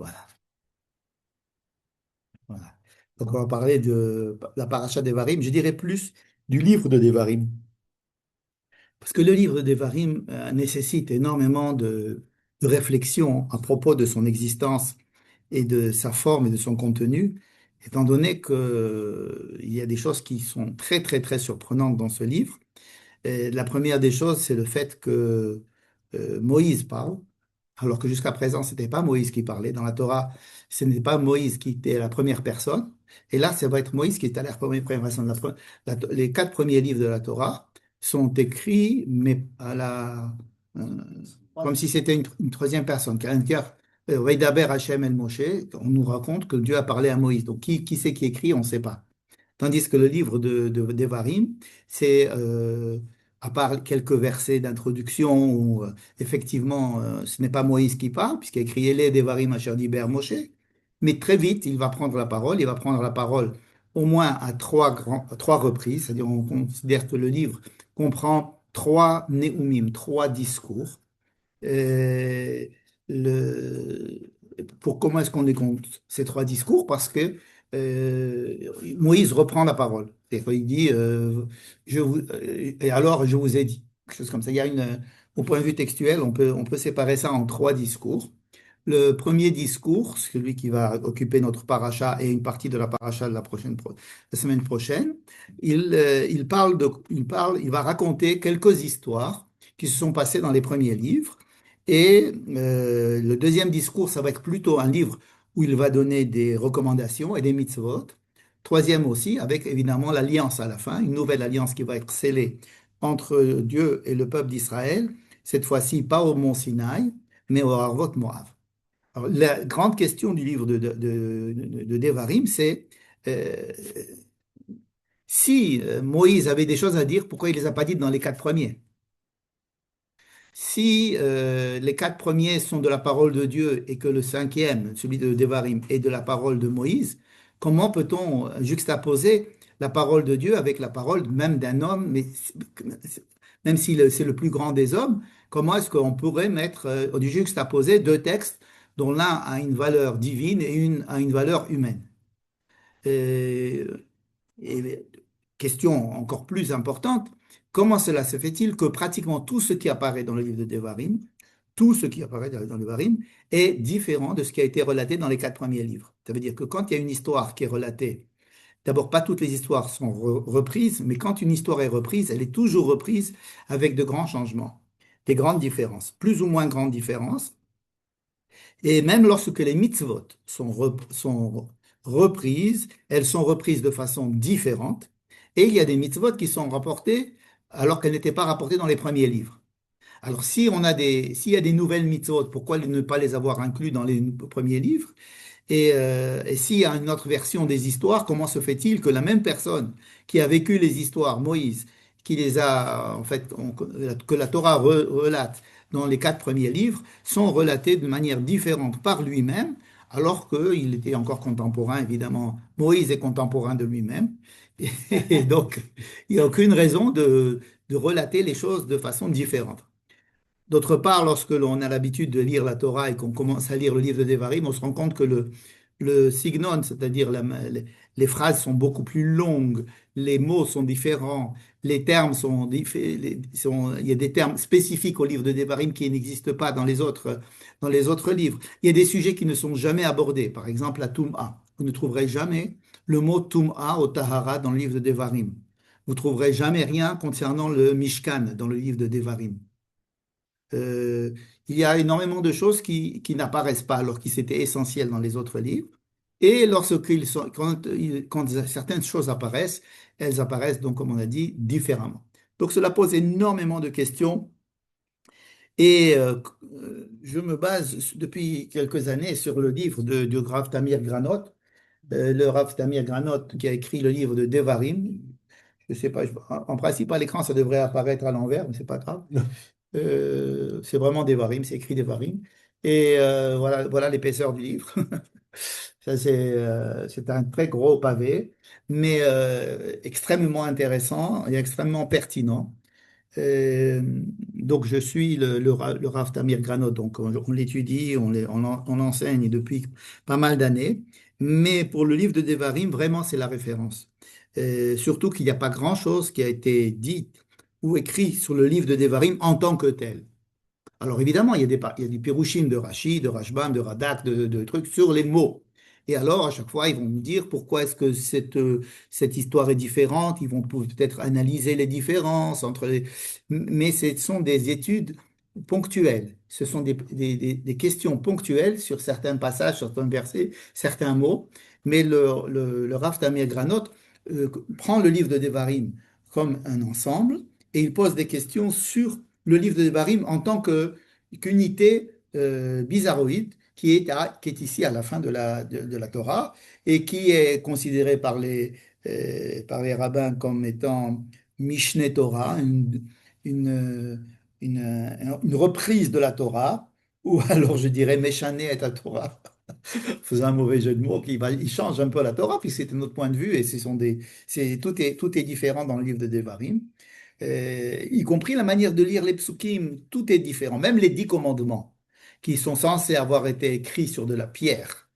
Voilà, voilà. Donc on va parler de la paracha Devarim, je dirais plus du livre de Devarim. Parce que le livre de Devarim nécessite énormément de réflexion à propos de son existence et de sa forme et de son contenu, étant donné qu'il y a des choses qui sont très, très, très surprenantes dans ce livre. Et la première des choses, c'est le fait que Moïse parle, alors que jusqu'à présent, ce n'était pas Moïse qui parlait. Dans la Torah, ce n'était pas Moïse qui était la première personne. Et là, ça va être Moïse qui est à la première personne. Les quatre premiers livres de la Torah sont écrits, mais euh, comme si c'était une troisième personne. Car Vaidaber Hashem El Moshe, on nous raconte que Dieu a parlé à Moïse. Donc, qui c'est qui écrit, on ne sait pas. Tandis que le livre d'Evarim, c'est, à part quelques versets d'introduction où effectivement ce n'est pas Moïse qui parle, puisqu'il a écrit Elé d'Evarim Asher Diber Moshe, mais très vite il va prendre la parole, il va prendre la parole au moins à trois reprises, c'est-à-dire on considère que le livre comprend trois Néumim, trois discours. Euh, le, pour comment est-ce qu'on décompte ces trois discours? Parce que Moïse reprend la parole. Il dit, et alors je vous ai dit, quelque chose comme ça. Au point de vue textuel, on peut séparer ça en trois discours. Le premier discours, celui qui va occuper notre paracha et une partie de la paracha de la semaine prochaine, il va raconter quelques histoires qui se sont passées dans les premiers livres. Et le deuxième discours, ça va être plutôt un livre où il va donner des recommandations et des mitzvot. Troisième aussi, avec évidemment l'alliance à la fin, une nouvelle alliance qui va être scellée entre Dieu et le peuple d'Israël, cette fois-ci pas au mont Sinaï, mais au Harvot Moav. Alors, la grande question du livre de Devarim, c'est euh, si Moïse avait des choses à dire, pourquoi il ne les a pas dites dans les quatre premiers? Si les quatre premiers sont de la parole de Dieu et que le cinquième, celui de Devarim, est de la parole de Moïse, comment peut-on juxtaposer la parole de Dieu avec la parole même d'un homme, mais même si c'est le plus grand des hommes, comment est-ce qu'on pourrait juxtaposer deux textes dont l'un a une valeur divine et une a une valeur humaine? Et, et question encore plus importante, comment cela se fait-il que pratiquement tout ce qui apparaît dans le livre de Devarim, tout ce qui apparaît dans le Devarim, est différent de ce qui a été relaté dans les quatre premiers livres? Ça veut dire que quand il y a une histoire qui est relatée, d'abord, pas toutes les histoires sont reprises, mais quand une histoire est reprise, elle est toujours reprise avec de grands changements, des grandes différences, plus ou moins grandes différences. Et même lorsque les mitzvot sont reprises, elles sont reprises de façon différente. Et il y a des mitzvot qui sont rapportées alors qu'elles n'étaient pas rapportées dans les premiers livres. Alors, s'il y a des nouvelles mitzvot, pourquoi ne pas les avoir inclus dans les premiers livres? Et s'il y a une autre version des histoires, comment se fait-il que la même personne qui a vécu les histoires, Moïse, qui les a, en fait, que la Torah relate dans les quatre premiers livres, sont relatées de manière différente par lui-même, alors qu'il était encore contemporain, évidemment. Moïse est contemporain de lui-même. Et donc, il n'y a aucune raison de relater les choses de façon différente. D'autre part, lorsque l'on a l'habitude de lire la Torah et qu'on commence à lire le livre de Devarim, on se rend compte que le signon, c'est-à-dire les phrases sont beaucoup plus longues, les mots sont différents, les termes il y a des termes spécifiques au livre de Devarim qui n'existent pas dans les autres livres. Il y a des sujets qui ne sont jamais abordés. Par exemple, la Toum'a. Vous ne trouverez jamais le mot Toum'a au Tahara dans le livre de Devarim. Vous ne trouverez jamais rien concernant le Mishkan dans le livre de Devarim. Euh, il y a énormément de choses qui n'apparaissent pas alors qu'ils étaient essentiels dans les autres livres. Et quand certaines choses apparaissent, elles apparaissent donc, comme on a dit, différemment. Donc cela pose énormément de questions et je me base depuis quelques années sur le livre du Rav Tamir Granot, le Rav Tamir Granot qui a écrit le livre de Devarim. Je sais pas, en principe à l'écran ça devrait apparaître à l'envers, mais c'est pas grave. C'est vraiment des varimes, c'est écrit des varimes. Et voilà l'épaisseur du livre. Ça, c'est un très gros pavé, mais extrêmement intéressant et extrêmement pertinent. Euh, donc, je suis le Rav Tamir Granot. Donc, on l'étudie, on l'enseigne depuis pas mal d'années. Mais pour le livre de Devarim, vraiment, c'est la référence. Surtout qu'il n'y a pas grand-chose qui a été dit ou écrit sur le livre de Devarim en tant que tel. Alors évidemment, il y a des pirouchim de Rashi, de Rashbam, de Radak, de trucs sur les mots. Et alors, à chaque fois, ils vont nous dire pourquoi est-ce que cette histoire est différente. Ils vont peut-être analyser les différences entre les... Mais ce sont des études ponctuelles. Ce sont des questions ponctuelles sur certains passages, certains versets, certains mots. Mais le Rav Tamir Granot euh, prend le livre de Devarim comme un ensemble et il pose des questions sur le livre de Devarim en tant qu'unité bizarroïde qui est ici à la fin de la Torah et qui est considérée par les rabbins comme étant Mishneh Torah, une, une reprise de la Torah, ou alors je dirais Meshané et la Torah, faisant un mauvais jeu de mots, il change un peu la Torah, puis c'est notre point de vue, et tout est différent dans le livre de Devarim. Y compris la manière de lire les psukim, tout est différent. Même les 10 commandements, qui sont censés avoir été écrits sur de la pierre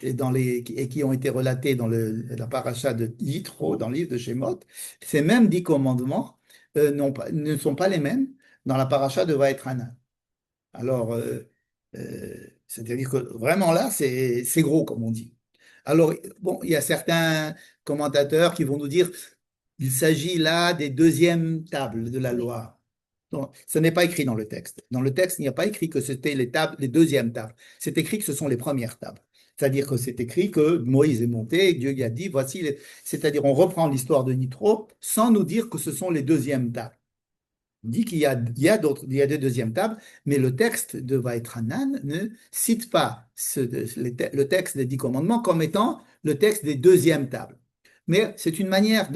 et qui ont été relatés dans la paracha de Yitro, dans le livre de Shemot, ces mêmes 10 commandements ne sont pas les mêmes dans la paracha de Vaetranan. Alors, c'est-à-dire que vraiment là, c'est gros, comme on dit. Alors, bon, il y a certains commentateurs qui vont nous dire il s'agit là des deuxièmes tables de la loi. Non, ce n'est pas écrit dans le texte. Dans le texte, il n'y a pas écrit que c'était les tables, les deuxièmes tables. C'est écrit que ce sont les premières tables. C'est-à-dire que c'est écrit que Moïse est monté, et Dieu lui a dit, voici C'est-à-dire, on reprend l'histoire de Nitro sans nous dire que ce sont les deuxièmes tables. On dit il y a des deuxièmes tables, mais le texte de Vaetranan ne cite pas le texte des 10 commandements comme étant le texte des deuxièmes tables. Mais c'est une manière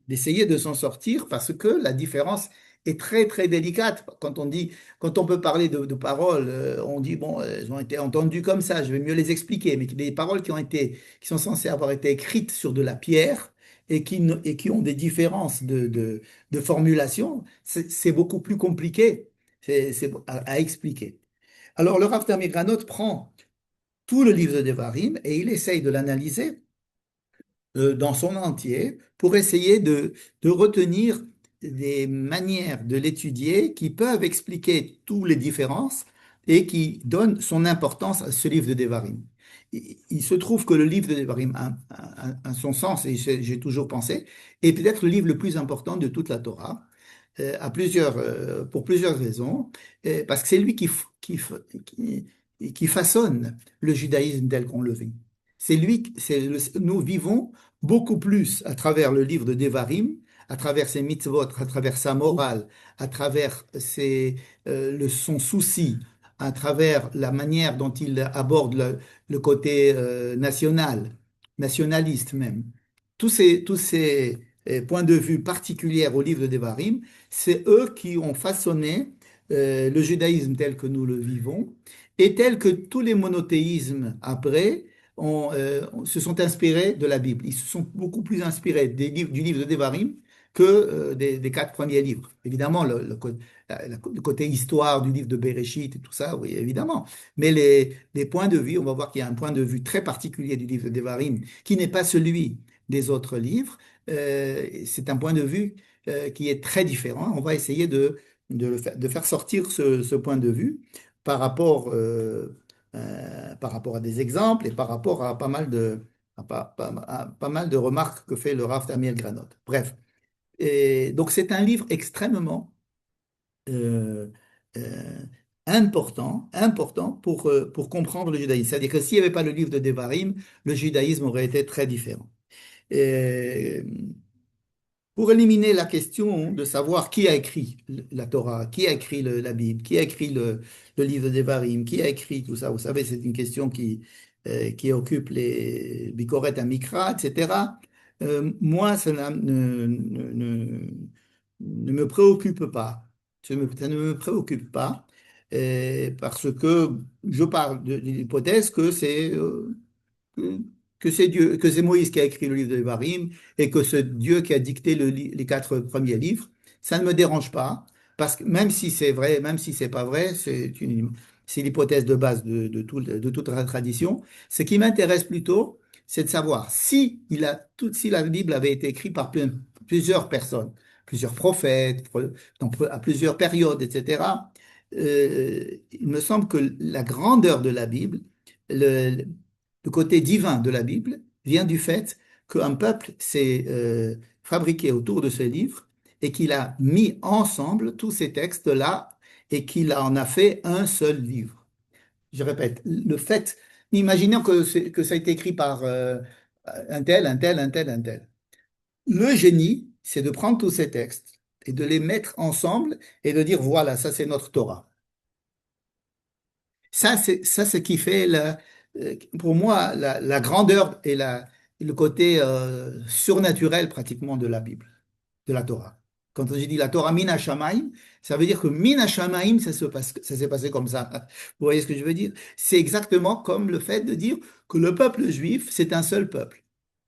d'essayer de s'en sortir parce que la différence est très très délicate. Quand on peut parler de paroles, on dit bon, elles ont été entendues comme ça, je vais mieux les expliquer. Mais des paroles qui sont censées avoir été écrites sur de la pierre et qui ont des différences de formulation, c'est beaucoup plus compliqué à expliquer. Alors le Rav Tamir Granot prend tout le livre de Devarim et il essaye de l'analyser dans son entier pour essayer de retenir des manières de l'étudier qui peuvent expliquer toutes les différences et qui donnent son importance à ce livre de Devarim. Il se trouve que le livre de Devarim a son sens, et j'ai toujours pensé, est peut-être le livre le plus important de toute la Torah, pour plusieurs raisons, parce que c'est lui qui façonne le judaïsme tel qu'on le vit. Nous vivons beaucoup plus à travers le livre de Devarim, à travers ses mitzvot, à travers sa morale, à travers son souci, à travers la manière dont il aborde le côté nationaliste même. Tous ces points de vue particuliers au livre de Devarim, c'est eux qui ont façonné le judaïsme tel que nous le vivons et tel que tous les monothéismes après se sont inspirés de la Bible. Ils se sont beaucoup plus inspirés du livre de Devarim que des 4 premiers livres. Évidemment, le côté histoire du livre de Bereshit et tout ça, oui, évidemment. Mais les points de vue, on va voir qu'il y a un point de vue très particulier du livre de Devarim qui n'est pas celui des autres livres. C'est un point de vue qui est très différent. On va essayer de faire sortir ce point de vue par rapport, par rapport à des exemples et par rapport à pas mal de remarques que fait le Rav Daniel Granot. Bref, et donc c'est un livre extrêmement euh, euh, important pour comprendre le judaïsme. C'est-à-dire que s'il n'y avait pas le livre de Devarim, le judaïsme aurait été très différent. Et pour éliminer la question de savoir qui a écrit la Torah, qui a écrit la Bible, qui a écrit le livre des Devarim, qui a écrit tout ça, vous savez, c'est une question qui occupe les Bikoret à Mikra, etc. Moi, ne me préoccupe pas. Ça ne me préoccupe pas parce que je parle de l'hypothèse que, que c'est Dieu, que c'est Moïse qui a écrit le livre de Devarim et que c'est Dieu qui a dicté les 4 premiers livres. Ça ne me dérange pas, parce que même si c'est vrai, même si c'est pas vrai, c'est l'hypothèse de base de toute la tradition. Ce qui m'intéresse plutôt, c'est de savoir si la Bible avait été écrite par plusieurs personnes, plusieurs prophètes, à plusieurs périodes, etc. Il me semble que la grandeur de la Bible, le, le côté divin de la Bible, vient du fait qu'un peuple s'est fabriqué autour de ce livre et qu'il a mis ensemble tous ces textes-là et qu'il en a fait un seul livre. Je répète, le fait, imaginons que ça a été écrit par un tel, un tel, un tel, un tel. Le génie, c'est de prendre tous ces textes et de les mettre ensemble et de dire, voilà, ça c'est notre Torah. Ça, c'est ce qui fait, pour moi, la grandeur et le côté surnaturel pratiquement de la Bible, de la Torah. Quand j'ai dit la Torah Mina Shamaim, ça veut dire que Mina Shamaim, ça s'est passé comme ça. Vous voyez ce que je veux dire? C'est exactement comme le fait de dire que le peuple juif, c'est un seul peuple.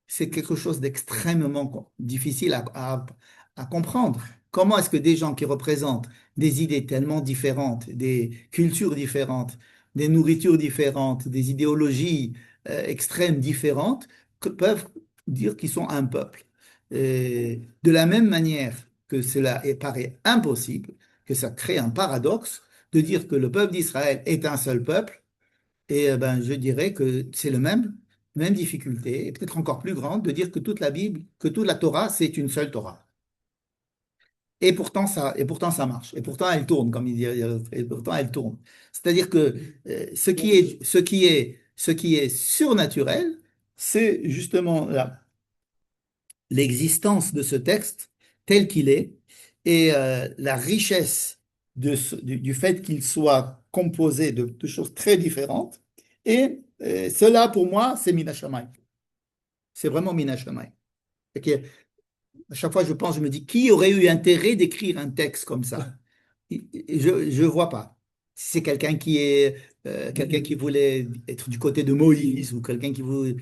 C'est quelque chose d'extrêmement difficile à comprendre. Comment est-ce que des gens qui représentent des idées tellement différentes, des cultures différentes, des nourritures différentes, des idéologies extrêmes différentes, peuvent dire qu'ils sont un peuple? Et de la même manière que paraît impossible, que ça crée un paradoxe de dire que le peuple d'Israël est un seul peuple, et ben, je dirais que c'est même difficulté, et peut-être encore plus grande, de dire que toute la Bible, que toute la Torah, c'est une seule Torah. Et pourtant ça marche. Et pourtant elle tourne, comme il dit. Et pourtant elle tourne. C'est-à-dire que ce qui est surnaturel, c'est justement l'existence de ce texte tel qu'il est et la richesse du fait qu'il soit composé de choses très différentes. Et cela, pour moi, c'est Mina Shammai. C'est vraiment Mina Shammai. Et à chaque fois, je pense, je me dis, qui aurait eu intérêt d'écrire un texte comme ça? Je ne vois pas. Si c'est quelqu'un qui voulait être du côté de Moïse ou quelqu'un qui voulait,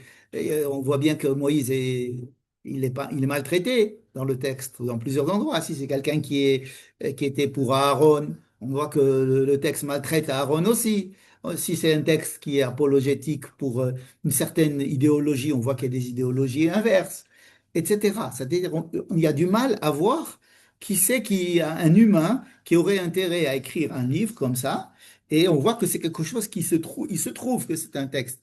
on voit bien que il est pas, il est maltraité dans le texte, dans plusieurs endroits. Si c'est quelqu'un qui était pour Aaron, on voit que le texte maltraite Aaron aussi. Si c'est un texte qui est apologétique pour une certaine idéologie, on voit qu'il y a des idéologies inverses, etc. C'est-à-dire, il y a du mal à voir qui c'est qui a un humain qui aurait intérêt à écrire un livre comme ça, et on voit que c'est quelque chose il se trouve que c'est un texte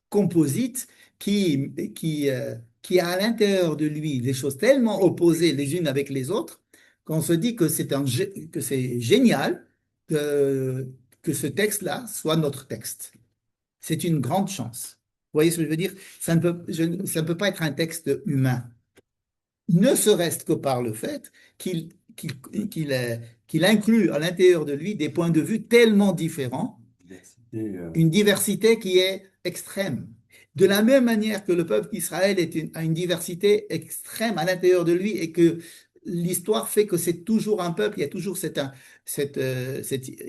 composite qui a à l'intérieur de lui des choses tellement opposées les unes avec les autres qu'on se dit que que c'est génial que, que ce texte-là soit notre texte. C'est une grande chance. Vous voyez ce que je veux dire? Ça ne peut pas être un texte humain, ne serait-ce que par le fait qu'il qu'il qu'il, euh, qu'il inclut à l'intérieur de lui des points de vue tellement différents, une diversité qui est extrême. De la même manière que le peuple d'Israël a une diversité extrême à l'intérieur de lui et que l'histoire fait que c'est toujours un peuple, il y a toujours cette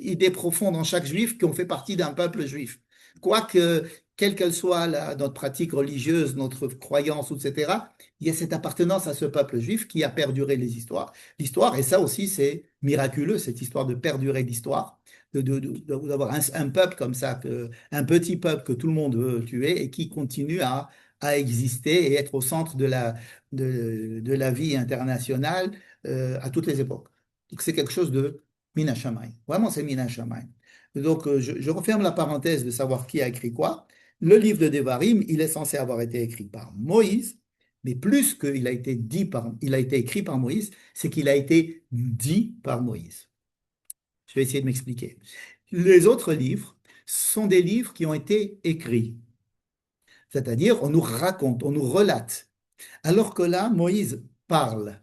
idée profonde en chaque juif qu'on fait partie d'un peuple juif. Quoique, quelle qu'elle soit notre pratique religieuse, notre croyance, etc., il y a cette appartenance à ce peuple juif qui a perduré l'histoire, et ça aussi c'est miraculeux, cette histoire de perdurer l'histoire d'avoir un peuple comme ça, un petit peuple que tout le monde veut tuer et qui continue à exister et être au centre de la vie internationale à toutes les époques. Donc c'est quelque chose de Mina Shammai. Vraiment, c'est Mina Shammai. Donc je referme la parenthèse de savoir qui a écrit quoi. Le livre de Devarim, il est censé avoir été écrit par Moïse, mais plus il a été écrit par Moïse, c'est qu'il a été dit par Moïse. Je vais essayer de m'expliquer. Les autres livres sont des livres qui ont été écrits, c'est-à-dire on nous raconte, on nous relate. Alors que là, Moïse parle.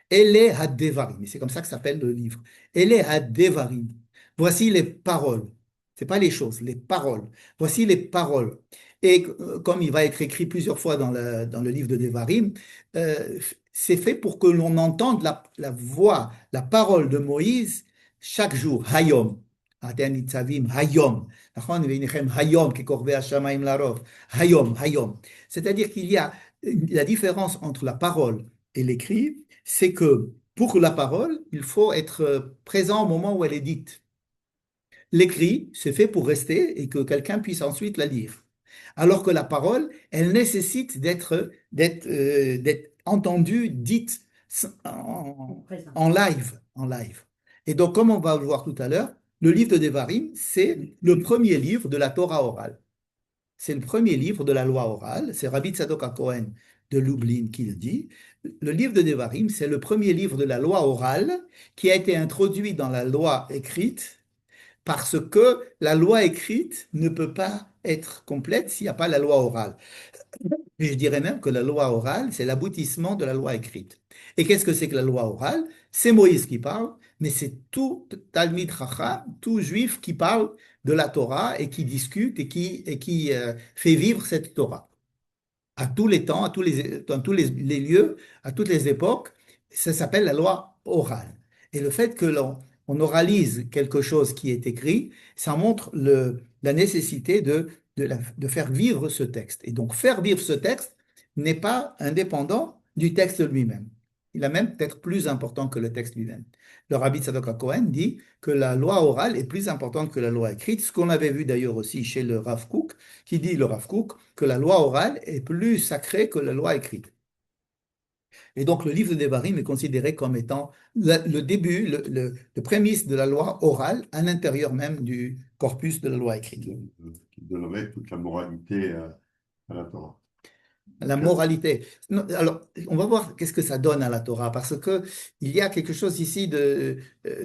Ele Devarim, c'est comme ça que s'appelle le livre. Ele Devarim. Voici les paroles. C'est pas les choses, les paroles. Voici les paroles. Et comme il va être écrit plusieurs fois dans le livre de Devarim, euh, c'est fait pour que l'on entende la voix, la parole de Moïse chaque jour. Hayom. Aten nitzavim, Hayom. Nachon, veinichem Hayom, kekorvei hashamayim larov. Hayom, Hayom. C'est-à-dire qu'il y a la différence entre la parole et l'écrit, c'est que Pour la parole, il faut être présent au moment où elle est dite. L'écrit, c'est fait pour rester et que quelqu'un puisse ensuite la lire. Alors que la parole, elle nécessite d'être entendue, dite en live, en live. Et donc, comme on va le voir tout à l'heure, le livre de Devarim, c'est le premier livre de la Torah orale. C'est le premier livre de la loi orale. C'est Rabbi Tzadok HaKohen de Lublin qui le dit. Le livre de Devarim, c'est le premier livre de la loi orale qui a été introduit dans la loi écrite parce que la loi écrite ne peut pas être complète s'il n'y a pas la loi orale. Et je dirais même que la loi orale, c'est l'aboutissement de la loi écrite. Et qu'est-ce que c'est que la loi orale? C'est Moïse qui parle, mais c'est tout Talmid Chacham, tout juif qui parle de la Torah et qui discute et qui fait vivre cette Torah à tous les temps, dans tous les lieux, à toutes les époques. Ça s'appelle la loi orale. Et le fait que on oralise quelque chose qui est écrit, ça montre la nécessité de faire vivre ce texte. Et donc, faire vivre ce texte n'est pas indépendant du texte lui-même. Il est même peut-être plus important que le texte lui-même. Le Rabbi Tzadok HaKohen dit que la loi orale est plus importante que la loi écrite, ce qu'on avait vu d'ailleurs aussi chez le Rav Kook, qui dit, le Rav Kook, que la loi orale est plus sacrée que la loi écrite. Et donc le livre de Devarim est considéré comme étant le début, le prémisse de la loi orale à l'intérieur même du corpus de la loi écrite. Qui donnerait toute la moralité à la Torah. La moralité. Non, alors, on va voir qu'est-ce que ça donne à la Torah, parce que il y a quelque chose ici de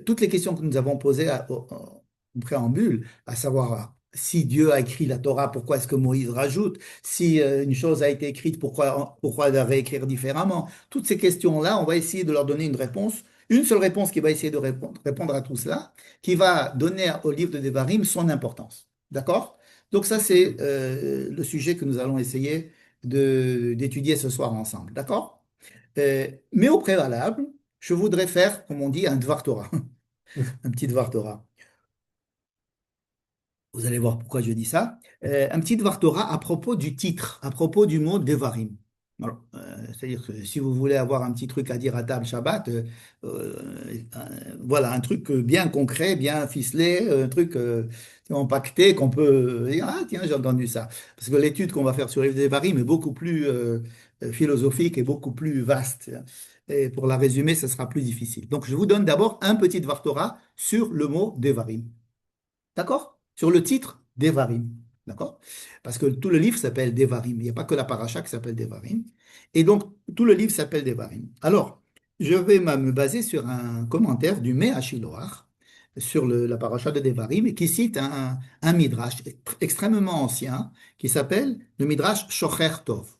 toutes les questions que nous avons posées au préambule, à savoir si Dieu a écrit la Torah, pourquoi est-ce que Moïse rajoute? Si une chose a été écrite, pourquoi la réécrire différemment? Toutes ces questions-là, on va essayer de leur donner une réponse, une seule réponse qui va essayer de répondre à tout cela, qui va donner au livre de Devarim son importance. D'accord? Donc ça, c'est le sujet que nous allons essayer d'étudier ce soir ensemble, d'accord? Mais au préalable, je voudrais faire, comme on dit, un Dvar Torah, un petit Dvar Torah. Vous allez voir pourquoi je dis ça. Un petit Dvar Torah à propos du titre, à propos du mot Devarim. Alors, c'est-à-dire que si vous voulez avoir un petit truc à dire à table Shabbat, voilà, un truc bien concret, bien ficelé, un truc empaqueté qu'on peut dire, ah tiens, j'ai entendu ça. Parce que l'étude qu'on va faire sur les Devarim est beaucoup plus philosophique et beaucoup plus vaste. Et pour la résumer, ce sera plus difficile. Donc, je vous donne d'abord un petit Dvar Torah sur le mot Devarim. D'accord? Sur le titre, Devarim. D'accord? Parce que tout le livre s'appelle Devarim. Il n'y a pas que la paracha qui s'appelle Devarim. Et donc, tout le livre s'appelle Devarim. Alors, je vais me baser sur un commentaire du Mea Shiloach sur la paracha de Devarim et qui cite un midrash extrêmement ancien qui s'appelle le midrash Shocher Tov.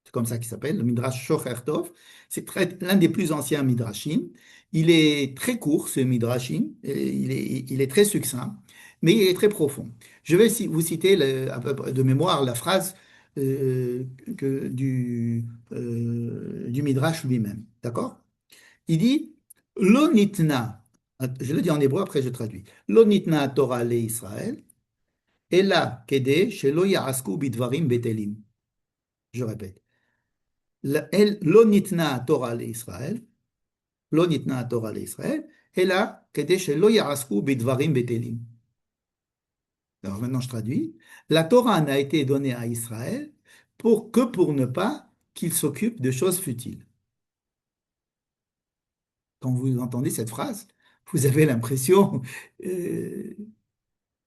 C'est comme ça qu'il s'appelle, le midrash Shocher Tov. C'est l'un des plus anciens midrashim. Il est très court, ce midrashim. Et il est très succinct mais il est très profond. Je vais vous citer à peu près de mémoire la phrase du Midrash lui-même. D'accord? Il dit Lo nitna, je le dis en hébreu, après je traduis. Lo nitna Torah le Israël, ela kede shelo ya'asku bidvarim betelim. Je répète. Lo nitna Torah le Israël, lo nitna Torah le Israël, ela kede shelo ya'asku bidvarim betelim. Alors maintenant, je traduis. La Torah n'a été donnée à Israël pour ne pas qu'il s'occupe de choses futiles. Quand vous entendez cette phrase, vous avez l'impression euh,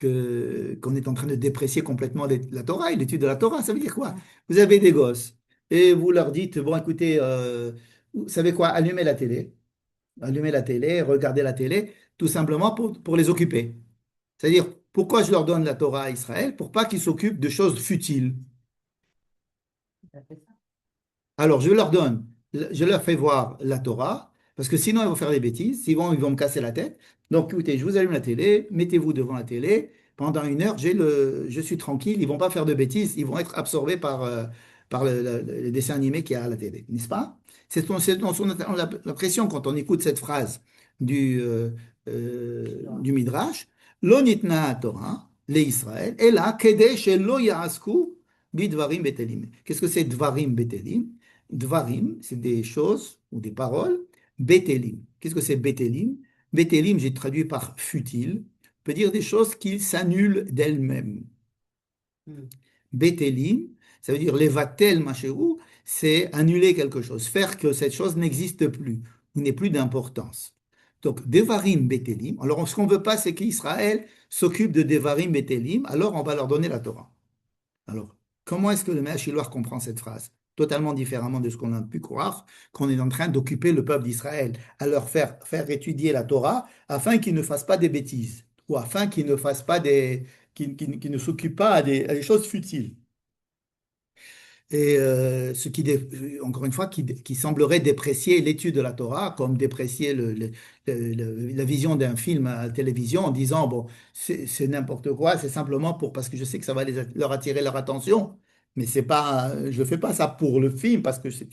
qu'on est en train de déprécier complètement la Torah et l'étude de la Torah. Ça veut dire quoi? Vous avez des gosses et vous leur dites, bon, écoutez, vous savez quoi? Allumez la télé. Allumez la télé, regardez la télé, tout simplement pour les occuper. C'est-à-dire, pourquoi je leur donne la Torah à Israël? Pour pas qu'ils s'occupent de choses futiles. Alors, je leur donne, je leur fais voir la Torah, parce que sinon, ils vont faire des bêtises, ils vont me casser la tête. Donc, écoutez, je vous allume la télé, mettez-vous devant la télé, pendant 1 heure, je suis tranquille, ils vont pas faire de bêtises, ils vont être absorbés par le dessin animé qu'il y a à la télé, n'est-ce pas? On a l'impression quand on écoute cette phrase du Midrash, Lo nitna Torah, les Israël, et là, Kede shelo ya'asku bidvarim betelim. Qu'est-ce que c'est dvarim betelim? Dvarim, c'est des choses ou des paroles, Bétélim. Qu'est-ce que c'est Bétélim? Bétélim, j'ai traduit par futile, peut dire des choses qui s'annulent d'elles-mêmes. Bétélim, ça veut dire levatel machéou, c'est annuler quelque chose, faire que cette chose n'existe plus, ou n'ait plus d'importance. Donc, Devarim Bétélim. Alors, ce qu'on ne veut pas, c'est qu'Israël s'occupe de Devarim Bétélim, alors on va leur donner la Torah. Alors, comment est-ce que le Mea comprend cette phrase? Totalement différemment de ce qu'on a pu croire, qu'on est en train d'occuper le peuple d'Israël, à leur faire étudier la Torah afin qu'ils ne fassent pas des bêtises, ou afin qu'ils ne fassent pas qu'ils ne s'occupent pas à des choses futiles. Et encore une fois, qui semblerait déprécier l'étude de la Torah, comme déprécier la vision d'un film à la télévision en disant, bon, c'est n'importe quoi, c'est simplement parce que je sais que ça va leur attirer leur attention. Mais c'est pas, je ne fais pas ça pour le film, parce que je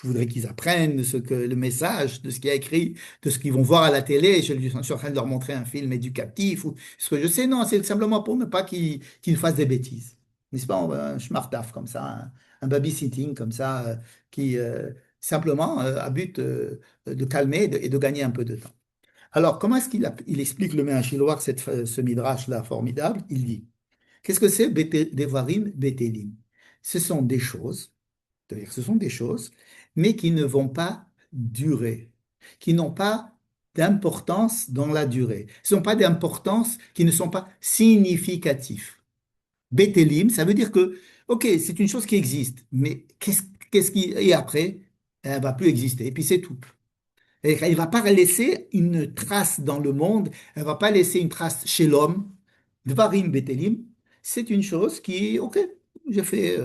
voudrais qu'ils apprennent le message de ce qui est écrit, de ce qu'ils vont voir à la télé. Je suis en train de leur montrer un film éducatif ou ce que je sais. Non, c'est simplement pour ne pas qu'ils fassent des bêtises. N'est-ce pas? Un schmartaf comme ça, un babysitting comme ça, qui simplement a but de calmer et de gagner un peu de temps. Alors, comment est-ce il explique le Méhachiloar, ce midrash-là formidable? Il dit, qu'est-ce que c'est Devarim Betelim? Ce sont des choses, c'est-à-dire que ce sont des choses, mais qui ne vont pas durer, qui n'ont pas d'importance dans la durée. Ce ne sont pas d'importance, qui ne sont pas significatifs. Bétélim, ça veut dire que, ok, c'est une chose qui existe, mais qu'est-ce qui... Et après, elle va plus exister, et puis c'est tout. Et elle ne va pas laisser une trace dans le monde, elle ne va pas laisser une trace chez l'homme. Dvarim Bétélim, c'est une chose qui, ok, j'ai fait...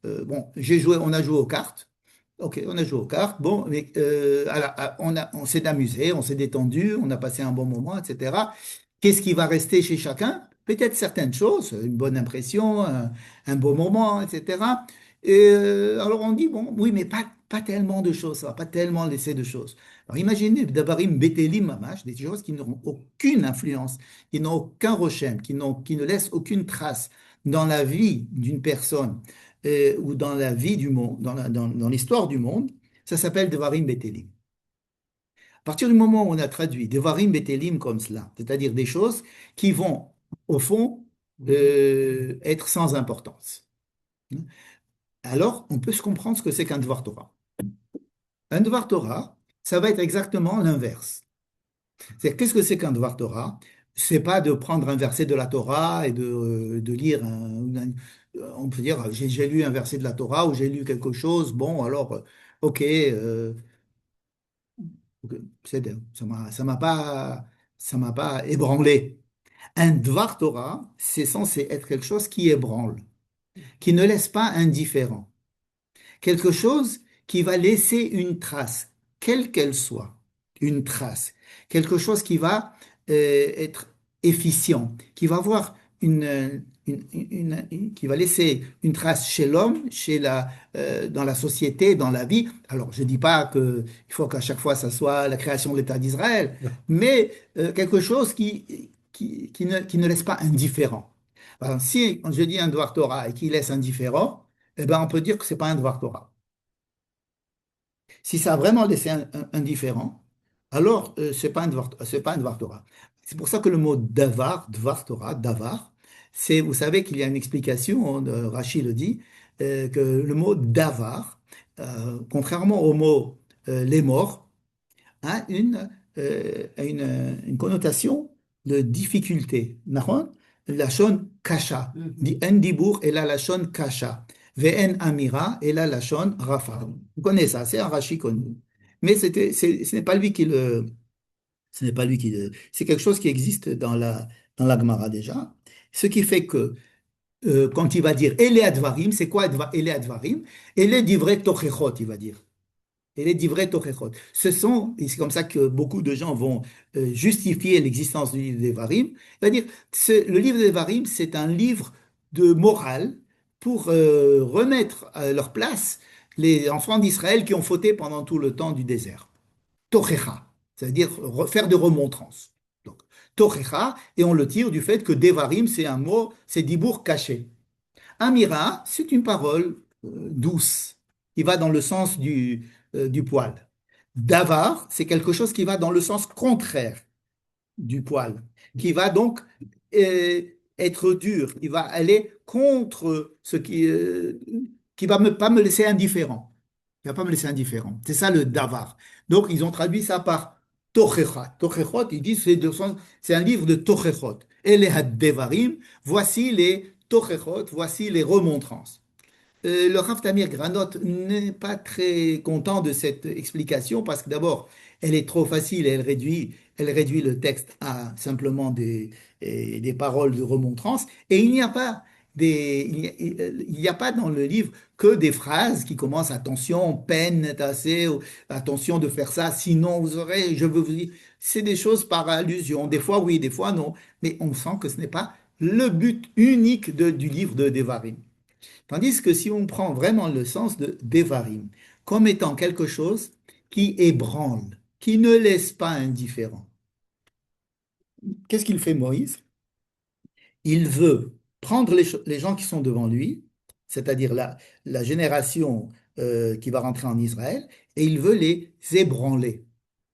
bon, on a joué aux cartes. Ok, on a joué aux cartes. Bon, mais on s'est amusé, on s'est détendu, on a passé un bon moment, etc. Qu'est-ce qui va rester chez chacun? Peut-être certaines choses, une bonne impression, un beau moment, etc. Et alors on dit, bon, oui, mais pas tellement de choses, ça va pas tellement laisser de choses. Alors imaginez, Dabarim Betelim Mamash, des choses qui n'auront aucune influence, qui n'ont aucun rochem, qui ne laissent aucune trace dans la vie d'une personne ou dans la vie du monde, dans l'histoire du monde, ça s'appelle Devarim Betelim. À partir du moment où on a traduit Devarim Betelim comme cela, c'est-à-dire des choses qui vont, au fond, être sans importance, alors on peut se comprendre ce que c'est qu'un Devar Torah. Un Devar Torah, ça va être exactement l'inverse. Qu'est-ce que c'est qu'un Devar Torah? C'est pas de prendre un verset de la Torah et de lire on peut dire, j'ai lu un verset de la Torah ou j'ai lu quelque chose, bon, alors, ok, c'est bien, ça m'a pas ébranlé. Un Dvar Torah, c'est censé être quelque chose qui ébranle, qui ne laisse pas indifférent. Quelque chose qui va laisser une trace, quelle qu'elle soit, une trace. Quelque chose qui va être efficient, qui va avoir qui va laisser une trace chez l'homme, dans la société, dans la vie. Alors, je ne dis pas qu'il faut qu'à chaque fois, ça soit la création de l'État d'Israël, mais quelque chose qui ne laisse pas indifférent. Alors, si je dis un Dvar Torah et qui laisse indifférent, eh ben, on peut dire que ce n'est pas un Dvar Torah. Si ça a vraiment laissé indifférent, alors c'est pas un Dvar Torah. C'est pour ça que le mot Dvar Torah, Davar, vous savez qu'il y a une explication, Rashi le dit, que le mot Davar, contrairement au mot les morts, a une connotation de difficulté. Nahon? Lashon kasha. Di en dibur et la lashon kasha. Ve'en amira et la lashon rafa. Vous connaissez ça, c'est un Rashi connu. Mais ce n'est pas lui ce n'est pas lui c'est quelque chose qui existe dans la Gemara déjà. Ce qui fait que quand il va dire Ele Advarim, c'est quoi Ele Advarim? Ele Divrei Tochechot, il va dire. Et les divrei Tochechot. Et c'est comme ça que beaucoup de gens vont justifier l'existence du livre des Varim. C'est-à-dire, le livre des Varim, c'est un livre de morale pour remettre à leur place les enfants d'Israël qui ont fauté pendant tout le temps du désert. Tochecha, c'est-à-dire faire de remontrances. Donc, Tochecha, et on le tire du fait que Devarim, c'est un mot, c'est dibour caché. Amira, c'est une parole douce qui va dans le sens du poil. Davar, c'est quelque chose qui va dans le sens contraire du poil, qui va donc être dur, qui va aller contre ce qui va pas me laisser indifférent. Qui va pas me laisser indifférent. C'est ça le davar. Donc ils ont traduit ça par Tochechot. Tochechot, ils disent c'est un livre de Tochechot. Et les Devarim, voici les Tochechot, voici les remontrances. Le Rav Tamir Granot n'est pas très content de cette explication parce que d'abord, elle est trop facile et elle réduit le texte à simplement des paroles de remontrance. Et il n'y a pas il n'y a pas dans le livre que des phrases qui commencent attention, peine, assez, ou attention de faire ça, sinon vous aurez, je veux vous dire, c'est des choses par allusion. Des fois oui, des fois non, mais on sent que ce n'est pas le but unique du livre de Devarim. Tandis que si on prend vraiment le sens de Devarim comme étant quelque chose qui ébranle, qui ne laisse pas indifférent, qu'est-ce qu'il fait Moïse? Il veut prendre les gens qui sont devant lui, c'est-à-dire la génération qui va rentrer en Israël, et il veut les ébranler.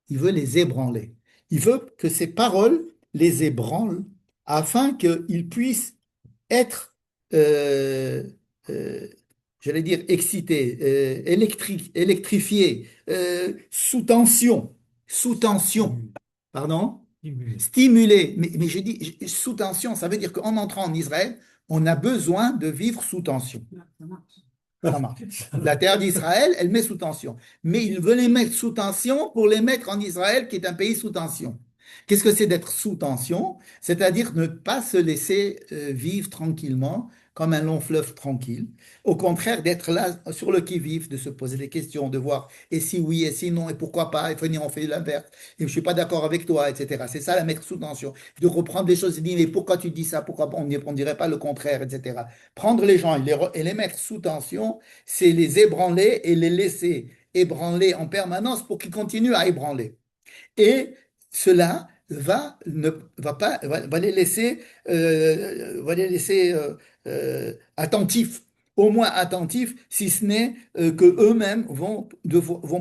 Il veut les ébranler. Il veut que ces paroles les ébranlent afin qu'ils puissent être, euh, euh, j'allais dire, excités, électrifiés, sous tension, pardon, stimulés. Mais je dis sous tension, ça veut dire qu'en entrant en Israël, on a besoin de vivre sous tension. Ça marche. La terre d'Israël, elle met sous tension. Mais il veut les mettre sous tension pour les mettre en Israël, qui est un pays sous tension. Qu'est-ce que c'est d'être sous tension? C'est-à-dire ne pas se laisser vivre tranquillement, comme un long fleuve tranquille. Au contraire, d'être là sur le qui-vive, de se poser des questions, de voir et si oui, et si non, et pourquoi pas, et finir on fait l'inverse, et je ne suis pas d'accord avec toi, etc. C'est ça la mettre sous tension. De reprendre des choses et dire, mais pourquoi tu dis ça, pourquoi on ne dirait pas le contraire, etc. Prendre les gens et les mettre sous tension, c'est les ébranler et les laisser ébranler en permanence pour qu'ils continuent à ébranler. Et cela va les laisser, attentifs, au moins attentifs, si ce n'est que eux-mêmes vont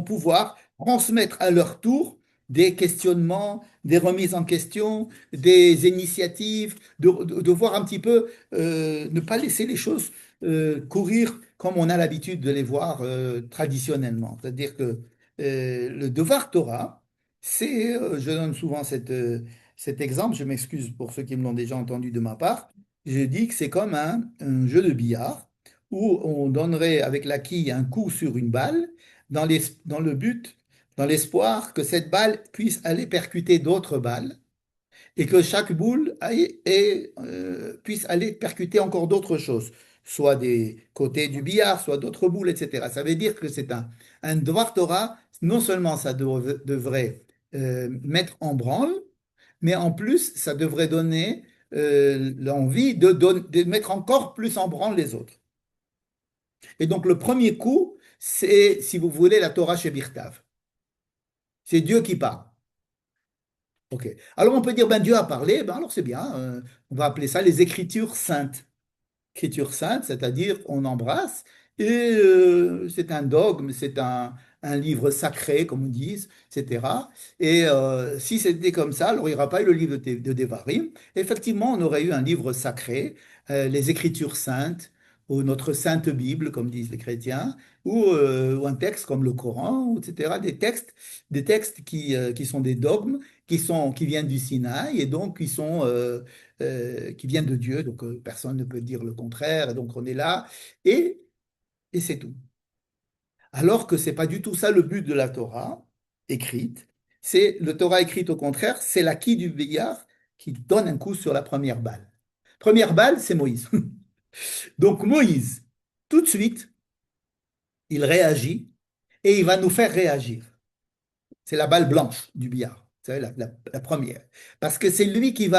pouvoir transmettre à leur tour des questionnements, des remises en question, des initiatives, de voir un petit peu, ne pas laisser les choses courir comme on a l'habitude de les voir traditionnellement. C'est-à-dire que le devoir Torah, je donne souvent cet exemple, je m'excuse pour ceux qui me l'ont déjà entendu de ma part, je dis que c'est comme un jeu de billard où on donnerait avec la quille un coup sur une balle dans le but, dans l'espoir que cette balle puisse aller percuter d'autres balles et que chaque boule puisse aller percuter encore d'autres choses, soit des côtés du billard, soit d'autres boules, etc. Ça veut dire que c'est un devoir Torah, non seulement ça devrait mettre en branle, mais en plus, ça devrait donner l'envie de mettre encore plus en branle les autres. Et donc, le premier coup, c'est, si vous voulez, la Torah chez Birtav. C'est Dieu qui parle. OK. Alors, on peut dire, ben, Dieu a parlé, ben, alors c'est bien, on va appeler ça les Écritures saintes. Écriture sainte, c'est-à-dire on embrasse, et c'est un dogme, c'est un livre sacré, comme on dit, etc. Et si c'était comme ça, alors il n'y aura pas eu le livre de Devarim. Effectivement, on aurait eu un livre sacré, les Écritures saintes, ou notre Sainte Bible, comme disent les chrétiens, ou un texte comme le Coran, etc. Des textes qui sont des dogmes, qui viennent du Sinaï, et donc qui viennent de Dieu, donc personne ne peut dire le contraire, et donc on est là, et, et c'est tout. Alors que c'est pas du tout ça le but de la Torah écrite. C'est le Torah écrite au contraire, c'est la quille du billard qui donne un coup sur la première balle. Première balle, c'est Moïse. Donc Moïse, tout de suite, il réagit et il va nous faire réagir. C'est la balle blanche du billard, vous savez, la première. Parce que c'est lui il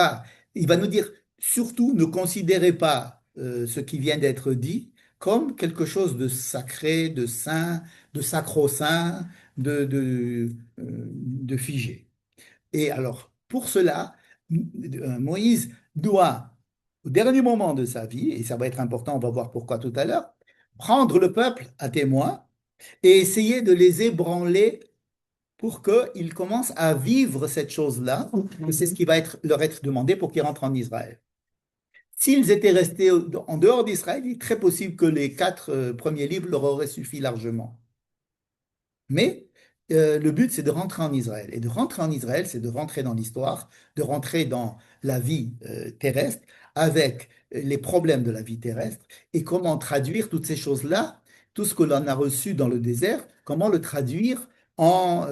va nous dire, surtout ne considérez pas ce qui vient d'être dit comme quelque chose de sacré, de saint, de sacro-saint, de figé. Et alors, pour cela, Moïse doit, au dernier moment de sa vie, et ça va être important, on va voir pourquoi tout à l'heure, prendre le peuple à témoin et essayer de les ébranler pour qu'ils commencent à vivre cette chose-là. C'est ce qui va leur être demandé pour qu'ils rentrent en Israël. S'ils étaient restés en dehors d'Israël, il est très possible que les quatre premiers livres leur auraient suffi largement. Mais le but, c'est de rentrer en Israël. Et de rentrer en Israël, c'est de rentrer dans l'histoire, de rentrer dans la vie terrestre avec les problèmes de la vie terrestre et comment traduire toutes ces choses-là, tout ce que l'on a reçu dans le désert, comment le traduire dans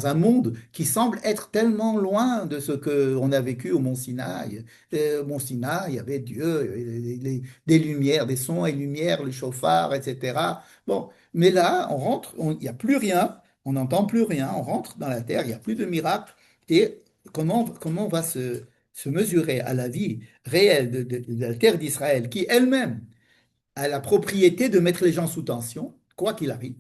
un monde qui semble être tellement loin de ce qu'on a vécu au Mont Sinaï. Au Mont Sinaï, il y avait Dieu, il y avait des lumières, des sons et lumières, le chauffard, etc. Bon, mais là, on rentre, il n'y a plus rien, on n'entend plus rien, on rentre dans la terre, il n'y a plus de miracle. Et comment on va se mesurer à la vie réelle de la terre d'Israël, qui elle-même a la propriété de mettre les gens sous tension, quoi qu'il arrive?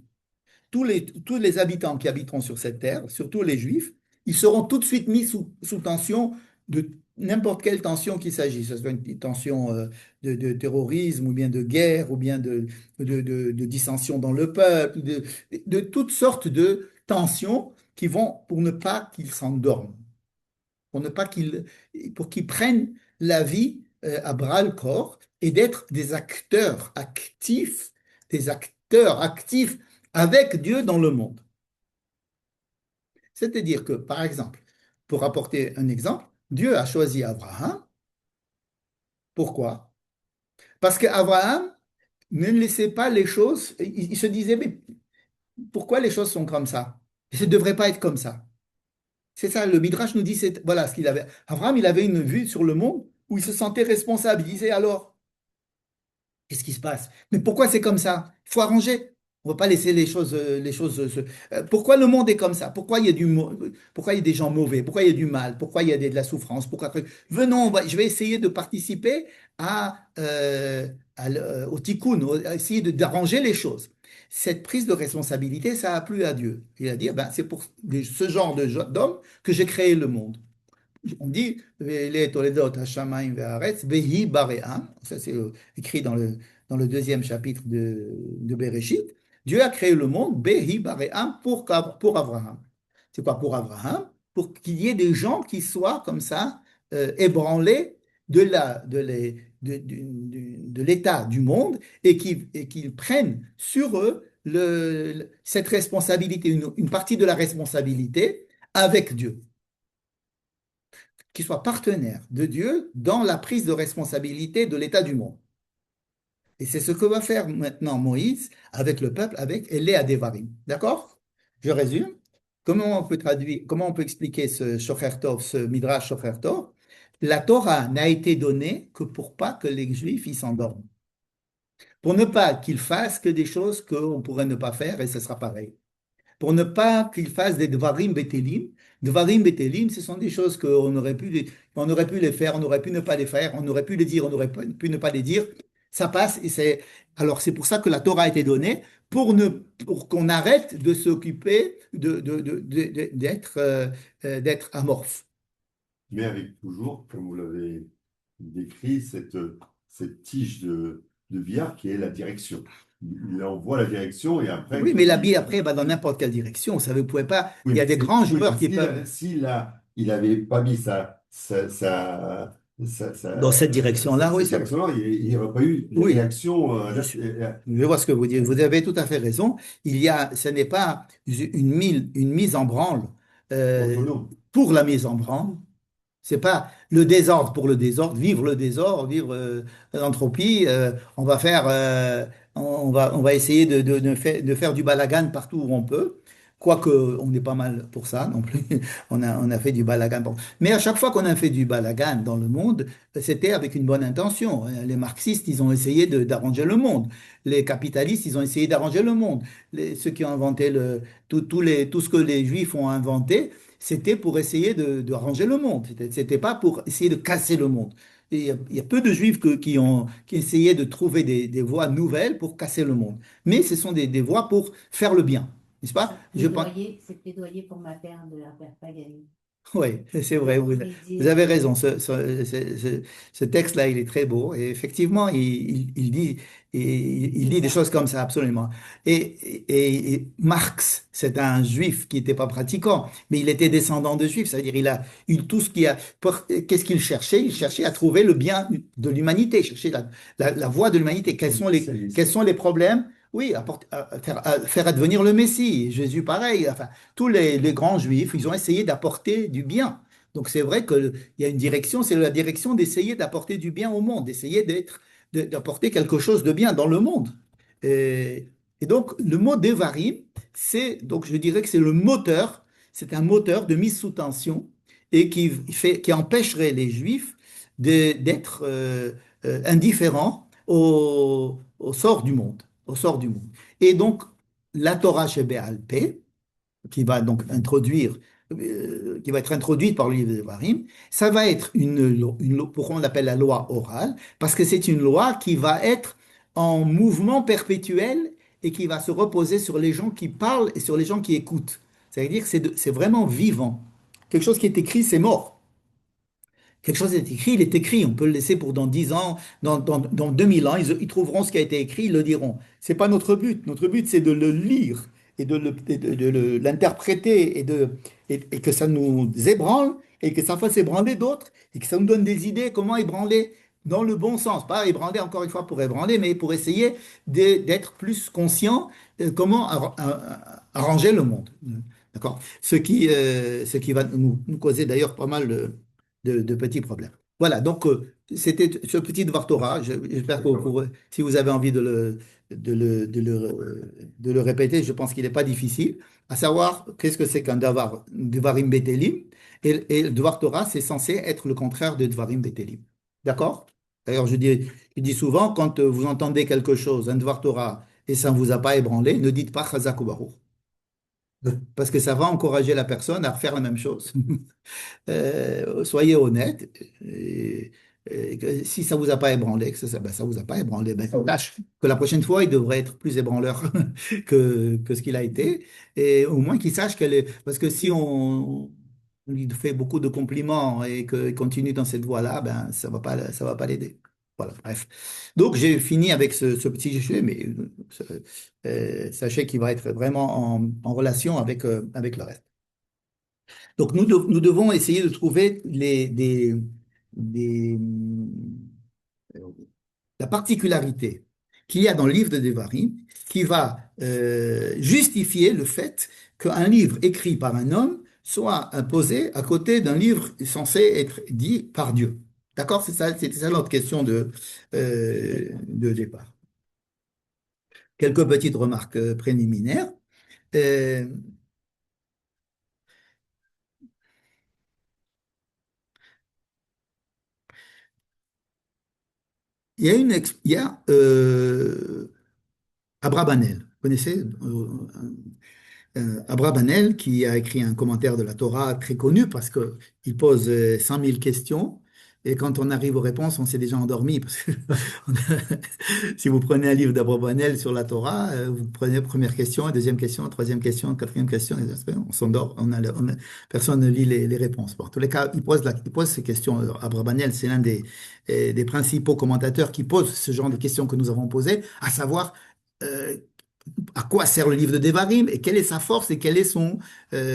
Tous les habitants qui habiteront sur cette terre, surtout les Juifs, ils seront tout de suite mis sous tension de n'importe quelle tension qu'il s'agisse, que ce soit une tension de terrorisme ou bien de guerre ou bien de dissension dans le peuple, de toutes sortes de tensions qui vont pour ne pas qu'ils s'endorment, pour ne pas pour qu'ils prennent la vie à bras le corps et d'être des acteurs actifs avec Dieu dans le monde. C'est-à-dire que, par exemple, pour apporter un exemple, Dieu a choisi Abraham. Pourquoi? Parce qu'Abraham ne laissait pas les choses, il se disait, mais pourquoi les choses sont comme ça? Ça ne devrait pas être comme ça. C'est ça, le Midrash nous dit, voilà ce qu'il avait. Abraham, il avait une vue sur le monde où il se sentait responsable. Il disait alors, qu'est-ce qui se passe? Mais pourquoi c'est comme ça? Il faut arranger. On ne va pas laisser pourquoi le monde est comme ça? Pourquoi il y a pourquoi il y a des gens mauvais? Pourquoi il y a du mal? Pourquoi il y a de la souffrance? Venons, je vais essayer de participer au tikkun, à essayer d'arranger les choses. Cette prise de responsabilité, ça a plu à Dieu. Il a dit, ben, c'est pour ce genre d'homme que j'ai créé le monde. On dit, les Toledot Hashamayim ve'aretz vehi bare'am. Ça, c'est écrit dans le deuxième chapitre de Bereshit. Dieu a créé le monde, behi bare'am, pour Abraham. C'est quoi pour Abraham? Pour qu'il y ait des gens qui soient comme ça, ébranlés de l'état du monde et qu'ils prennent sur eux cette responsabilité, une partie de la responsabilité avec Dieu, qui soit partenaire de Dieu dans la prise de responsabilité de l'état du monde. Et c'est ce que va faire maintenant Moïse avec le peuple, avec Eléa Devarim. D'accord? Je résume. Comment on peut expliquer ce Shocher Tov, ce Midrash Shocher Tov? La Torah n'a été donnée que pour pas que les Juifs y s'endorment. Pour ne pas qu'ils fassent que des choses qu'on pourrait ne pas faire et ce sera pareil, pour ne pas qu'ils fassent des Dvarim Betelim. Dvarim Betelim, ce sont des choses on aurait pu les faire, on aurait pu ne pas les faire, on aurait pu les dire, on aurait pu ne pas les dire. Ça passe et alors c'est pour ça que la Torah a été donnée, pour qu'on arrête de s'occuper d'être amorphe. Mais avec toujours, comme vous l'avez décrit, cette tige de billard qui est la direction. Il envoie la direction et après, Oui, mais la bille après va dans n'importe quelle direction. Ça, vous pouvez pas. oui, Il y a des grands oui, joueurs qui peuvent il avait pas mis dans cette direction-là. Oui, cette c'est vrai. direction-là, il n'y aurait pas eu de Oui. réaction. Je vois ce que vous dites. Vous avez tout à fait raison. Ce n'est pas une mise en branle euh, Autonome. pour la mise en branle. C'est pas le désordre pour le désordre, vivre le désordre, vivre l'entropie. On va essayer de faire du balagan partout où on peut. Quoique on n'est pas mal pour ça non plus. On a fait du balagan. Mais à chaque fois qu'on a fait du balagan dans le monde, c'était avec une bonne intention. Les marxistes, ils ont essayé d'arranger le monde. Les capitalistes, ils ont essayé d'arranger le monde. Ceux qui ont inventé tout ce que les juifs ont inventé, c'était pour essayer de ranger le monde. C'était pas pour essayer de casser le monde. Et il y a peu de juifs qui essayaient de trouver des voies nouvelles pour casser le monde. Mais ce sont des voies pour faire le bien. N'est-ce pas? C'est plaidoyer pour ma terre de la faire pagaille. Oui, c'est vrai, Il vous dit, avez raison. Ce texte-là, il est très beau. Et effectivement, il dit des choses comme ça, absolument. Et Marx, c'est un juif qui n'était pas pratiquant, mais il était descendant de juifs. C'est-à-dire, il a eu tout ce qu'il a. Qu'est-ce qu'il cherchait? Il cherchait à trouver le bien de l'humanité, chercher la voie de l'humanité. Quels sont les problèmes? Oui, à faire advenir le Messie. Jésus, pareil. Enfin, tous les grands juifs, ils ont essayé d'apporter du bien. Donc c'est vrai qu'il y a une direction, c'est la direction d'essayer d'apporter du bien au monde, d'essayer d'apporter quelque chose de bien dans le monde. Et, et donc le mot Devarim, donc je dirais que c'est le moteur, c'est un moteur de mise sous tension et qui empêcherait les juifs d'être indifférents au sort du monde, au sort du monde. Et donc la Torah chez Béalpé, qui va donc qui va être introduite par le livre de Devarim, ça va être pourquoi on l'appelle la loi orale, parce que c'est une loi qui va être en mouvement perpétuel et qui va se reposer sur les gens qui parlent et sur les gens qui écoutent. C'est-à-dire que c'est vraiment vivant. Quelque chose qui est écrit, c'est mort. Quelque chose est écrit, il est écrit. On peut le laisser pour dans 10 ans, dans 2000 ans. Ils trouveront ce qui a été écrit, ils le diront. C'est pas notre but. Notre but, c'est de le lire et l'interpréter et que ça nous ébranle et que ça fasse ébranler d'autres et que ça nous donne des idées comment ébranler dans le bon sens. Pas ébranler encore une fois pour ébranler, mais pour essayer d'être plus conscient comment arranger le monde. D'accord? Ce qui va nous causer d'ailleurs pas mal de petits problèmes. Voilà, donc c'était ce petit Dvar Torah. J'espère que si vous avez envie de le répéter, je pense qu'il n'est pas difficile, à savoir qu'est-ce que c'est qu'un Devarim Betelim. Et le Dvar Torah, c'est censé être le contraire de Devarim Betelim. D'accord? D'ailleurs, je dis souvent, quand vous entendez quelque chose, un Dvar Torah, et ça ne vous a pas ébranlé, ne dites pas Chazak ou Baruch, parce que ça va encourager la personne à refaire la même chose. Soyez honnête. Si ça vous a pas ébranlé, ben, ça vous a pas ébranlé, ben, tâche que la prochaine fois, il devrait être plus ébranleur que ce qu'il a été. Et au moins qu'il sache qu'elle est. Parce que si on lui fait beaucoup de compliments et qu'il continue dans cette voie-là, ben, ça va pas l'aider. Voilà, bref. Donc, j'ai fini avec ce petit jeu, mais sachez qu'il va être vraiment en relation avec le reste. Donc, nous devons essayer de trouver des, la particularité qu'il y a dans le livre de Devarim qui va justifier le fait qu'un livre écrit par un homme soit posé à côté d'un livre censé être dit par Dieu. D'accord? C'était ça notre question de départ. Quelques petites remarques préliminaires. Euh, il y a Abrabanel. Vous connaissez Abrabanel, qui a écrit un commentaire de la Torah très connu parce qu'il pose 100 000 questions. Et quand on arrive aux réponses, on s'est déjà endormi. Parce que si vous prenez un livre d'Abrabanel sur la Torah, vous prenez première question, deuxième question, troisième question, quatrième question, et on s'endort. Personne ne lit les réponses. Bon, en tous les cas, il pose ces questions. Abrabanel, c'est l'un des principaux commentateurs qui pose ce genre de questions que nous avons posées, à savoir euh, à quoi sert le livre de Devarim et quelle est sa force et quelle est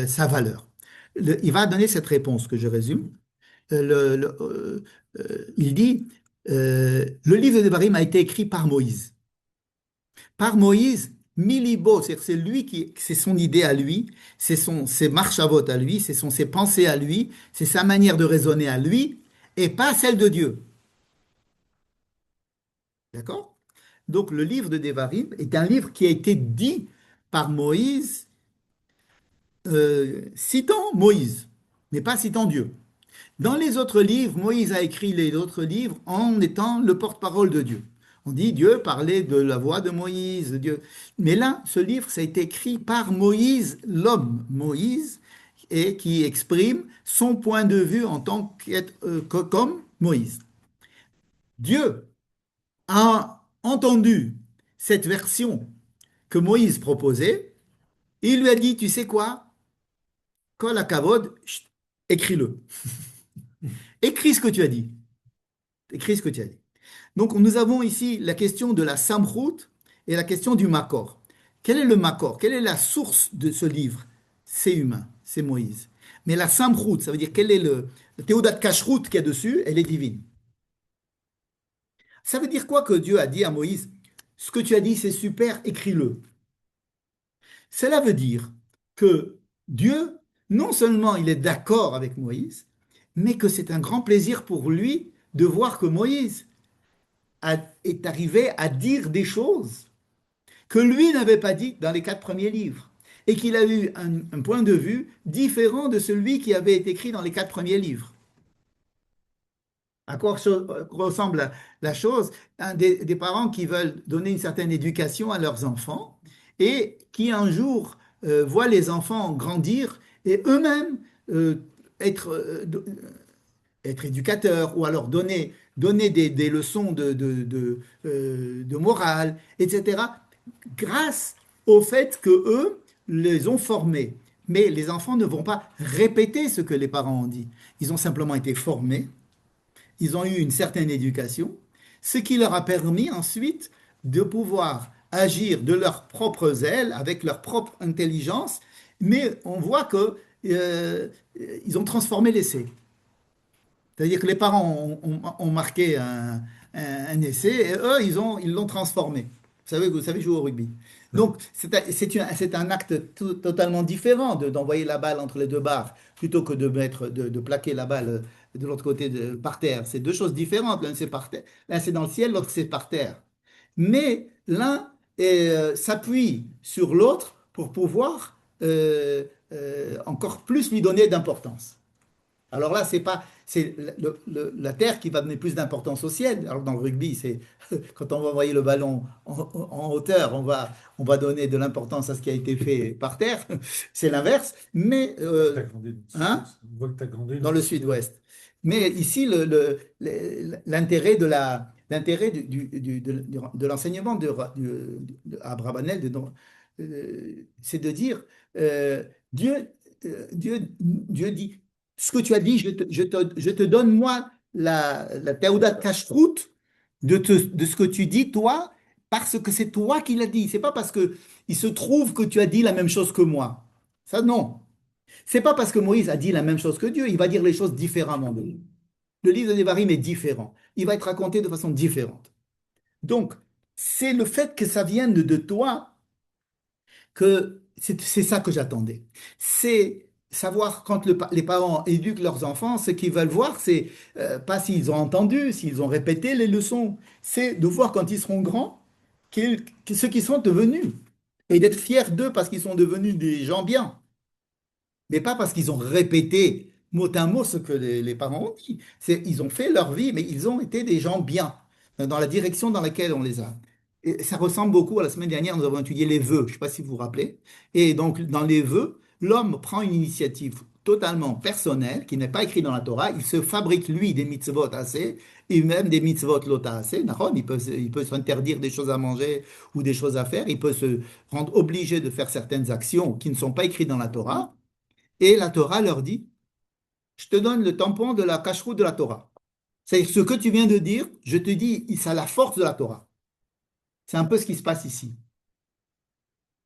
sa valeur. Il va donner cette réponse que je résume. Il dit, le livre de Devarim a été écrit par Moïse. Par Moïse, Milibo, c'est lui c'est son idée à lui, ses marchavot à lui, ses pensées à lui, c'est sa manière de raisonner à lui, et pas celle de Dieu. D'accord? Donc le livre de Devarim est un livre qui a été dit par Moïse citant Moïse, mais pas citant Dieu. Dans les autres livres, Moïse a écrit les autres livres en étant le porte-parole de Dieu. On dit Dieu parlait de la voix de Moïse, Dieu. Mais là, ce livre, ça a été écrit par Moïse, l'homme Moïse, et qui exprime son point de vue en tant comme Moïse. Dieu a entendu cette version que Moïse proposait, et il lui a dit, tu sais quoi? Kol hakavod, écris-le. Écris ce que tu as dit. Écris ce que tu as dit. Donc, nous avons ici la question de la Samrout et la question du Makor. Quel est le Makor? Quelle est la source de ce livre? C'est humain, c'est Moïse. Mais la Samrout, ça veut dire quel est le Théodat Kashrut qu'il y a dessus, elle est divine. Ça veut dire quoi que Dieu a dit à Moïse, ce que tu as dit, c'est super, écris-le. Cela veut dire que Dieu, non seulement il est d'accord avec Moïse, mais que c'est un grand plaisir pour lui de voir que Moïse est arrivé à dire des choses que lui n'avait pas dites dans les quatre premiers livres, et qu'il a eu un point de vue différent de celui qui avait été écrit dans les quatre premiers livres. À quoi ressemble la chose? Des parents qui veulent donner une certaine éducation à leurs enfants et qui un jour voient les enfants grandir et eux-mêmes euh, être, être éducateurs ou alors donner des leçons de morale, etc., grâce au fait que eux les ont formés. Mais les enfants ne vont pas répéter ce que les parents ont dit. Ils ont simplement été formés, ils ont eu une certaine éducation, ce qui leur a permis ensuite de pouvoir agir de leurs propres ailes, avec leur propre intelligence, mais on voit que ils ont transformé l'essai. C'est-à-dire que les parents ont marqué un essai et eux, ils l'ont transformé. Vous savez jouer au rugby. Donc, c'est un acte totalement différent d'envoyer la balle entre les deux barres plutôt que de plaquer la balle de l'autre côté par terre. C'est deux choses différentes. L'un, c'est par terre, l'un, c'est dans le ciel, l'autre, c'est par terre. Mais l'un s'appuie sur l'autre pour pouvoir encore plus lui donner d'importance. Alors là, c'est pas c'est la terre qui va donner plus d'importance au ciel. Alors dans le rugby, c'est quand on va envoyer le ballon en hauteur, on va donner de l'importance à ce qui a été fait par terre. C'est l'inverse. Mais T'as grandi dans le hein, sud-ouest. On voit que t'as grandi dans dans le le sud-ouest. sud-ouest. Mais ici, l'intérêt de l'enseignement Abravanel, c'est de dire Dieu, Dieu dit ce que tu as dit, je te donne moi la Théodat Kashrut de ce que tu dis, toi, parce que c'est toi qui l'as dit. C'est pas parce que il se trouve que tu as dit la même chose que moi. Ça, non. C'est pas parce que Moïse a dit la même chose que Dieu, il va dire les choses différemment de lui. Le livre de Devarim est différent. Il va être raconté de façon différente. Donc, c'est le fait que ça vienne de toi que c'est ça que j'attendais. C'est savoir quand les parents éduquent leurs enfants, ce qu'ils veulent voir, c'est pas s'ils ont entendu, s'ils ont répété les leçons, c'est de voir quand ils seront grands ce qu'ils sont devenus et d'être fiers d'eux parce qu'ils sont devenus des gens bien, mais pas parce qu'ils ont répété mot à mot ce que les parents ont dit. Ils ont fait leur vie, mais ils ont été des gens bien, dans la direction dans laquelle on les a. Et ça ressemble beaucoup à la semaine dernière, nous avons étudié les vœux, je ne sais pas si vous vous rappelez. Et donc, dans les vœux, l'homme prend une initiative totalement personnelle, qui n'est pas écrite dans la Torah. Il se fabrique, lui, des mitzvot assez, et même des mitzvot lota assez. Il peut s'interdire des choses à manger ou des choses à faire. Il peut se rendre obligé de faire certaines actions qui ne sont pas écrites dans la Torah. Et la Torah leur dit, je te donne le tampon de la cacheroute de la Torah. C'est ce que tu viens de dire, je te dis, ça a la force de la Torah. C'est un peu ce qui se passe ici.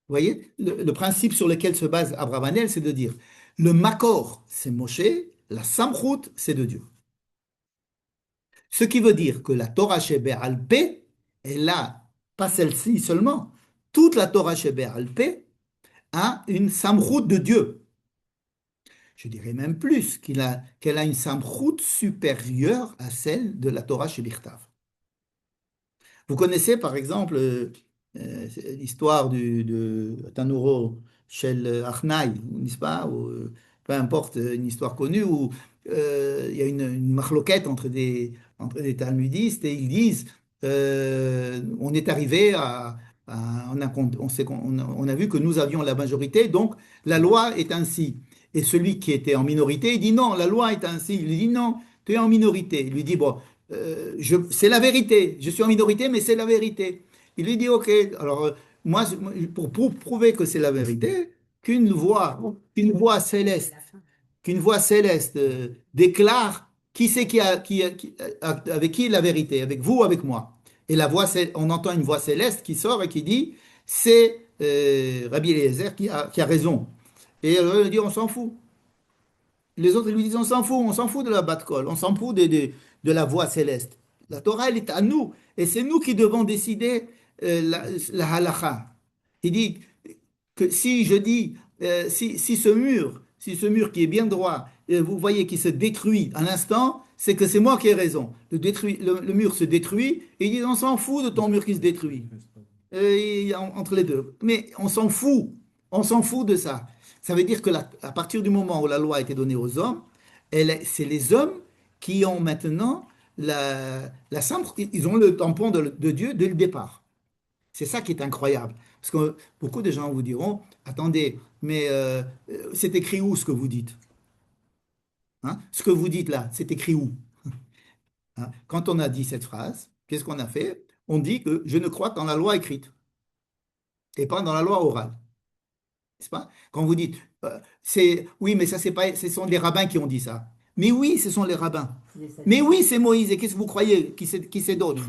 Vous voyez, le principe sur lequel se base Abravanel, c'est de dire, le Makor, c'est Moshe, la Samchout, c'est de Dieu. Ce qui veut dire que la Torah Shebe Alpé est là, pas celle-ci seulement, toute la Torah Shebe Alpé a une Samchout de Dieu. Je dirais même plus qu'elle a une samchout supérieure à celle de la Torah Shebichtav. Vous connaissez par exemple l'histoire de Tanuro Shel Achnai, n'est-ce pas? Ou, peu importe, une histoire connue où il y a une marloquette entre des talmudistes et ils disent on est arrivé on a vu que nous avions la majorité, donc la loi est ainsi. Et celui qui était en minorité, il dit non, la loi est ainsi. Il lui dit non, tu es en minorité. Il lui dit bon, c'est la vérité. Je suis en minorité, mais c'est la vérité. Il lui dit ok. Alors moi, pour prouver que c'est la vérité, qu'une voix céleste qu'une voix céleste déclare qui c'est avec qui est la vérité, avec vous ou avec moi. Et on entend une voix céleste qui sort et qui dit, c'est Rabbi Eliezer qui a raison. Et il dit, on s'en fout. Les autres ils lui disent, on s'en fout de la Bat-Kol, on s'en fout de la voix céleste. La Torah, elle est à nous, et c'est nous qui devons décider la halakha. Il dit que si je dis, si ce mur qui est bien droit, vous voyez qu'il se détruit à l'instant, c'est que c'est moi qui ai raison. Le mur se détruit, et il dit, on s'en fout de ton mur qui se détruit entre les deux. Mais on s'en fout de ça. Ça veut dire que à partir du moment où la loi a été donnée aux hommes, c'est les hommes qui ont maintenant ils ont le tampon de Dieu dès le départ. C'est ça qui est incroyable. Parce que beaucoup de gens vous diront, attendez, mais c'est écrit où ce que vous dites? Hein? Ce que vous dites là, c'est écrit où? Hein? Quand on a dit cette phrase, qu'est-ce qu'on a fait? On dit que je ne crois qu'en la loi écrite et pas dans la loi orale. N'est-ce pas? Quand vous dites, oui, mais ça, c'est pas, ce sont les rabbins qui ont dit ça. Mais oui, ce sont les rabbins. Mais oui, c'est Moïse. Et qu'est-ce que vous croyez? Qui c'est d'autre?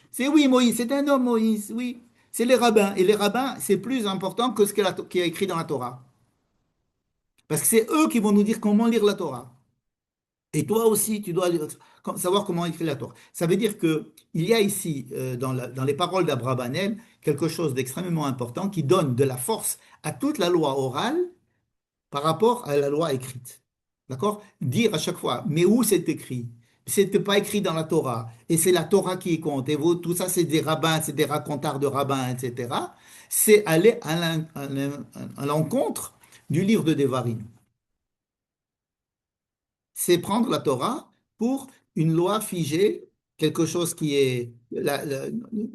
C'est oui, Moïse. C'est un homme, Moïse. Oui. C'est les rabbins. Et les rabbins, c'est plus important que qui est écrit dans la Torah. Parce que c'est eux qui vont nous dire comment lire la Torah. Et toi aussi, tu dois savoir comment écrire la Torah. Ça veut dire que il y a ici, dans les paroles d'Abravanel, quelque chose d'extrêmement important qui donne de la force à toute la loi orale par rapport à la loi écrite. D'accord? Dire à chaque fois, mais où c'est écrit? C'est pas écrit dans la Torah. Et c'est la Torah qui compte. Et vous, tout ça, c'est des rabbins, c'est des racontards de rabbins, etc. C'est aller à l'encontre du livre de Devarim. C'est prendre la Torah pour une loi figée, quelque chose qui est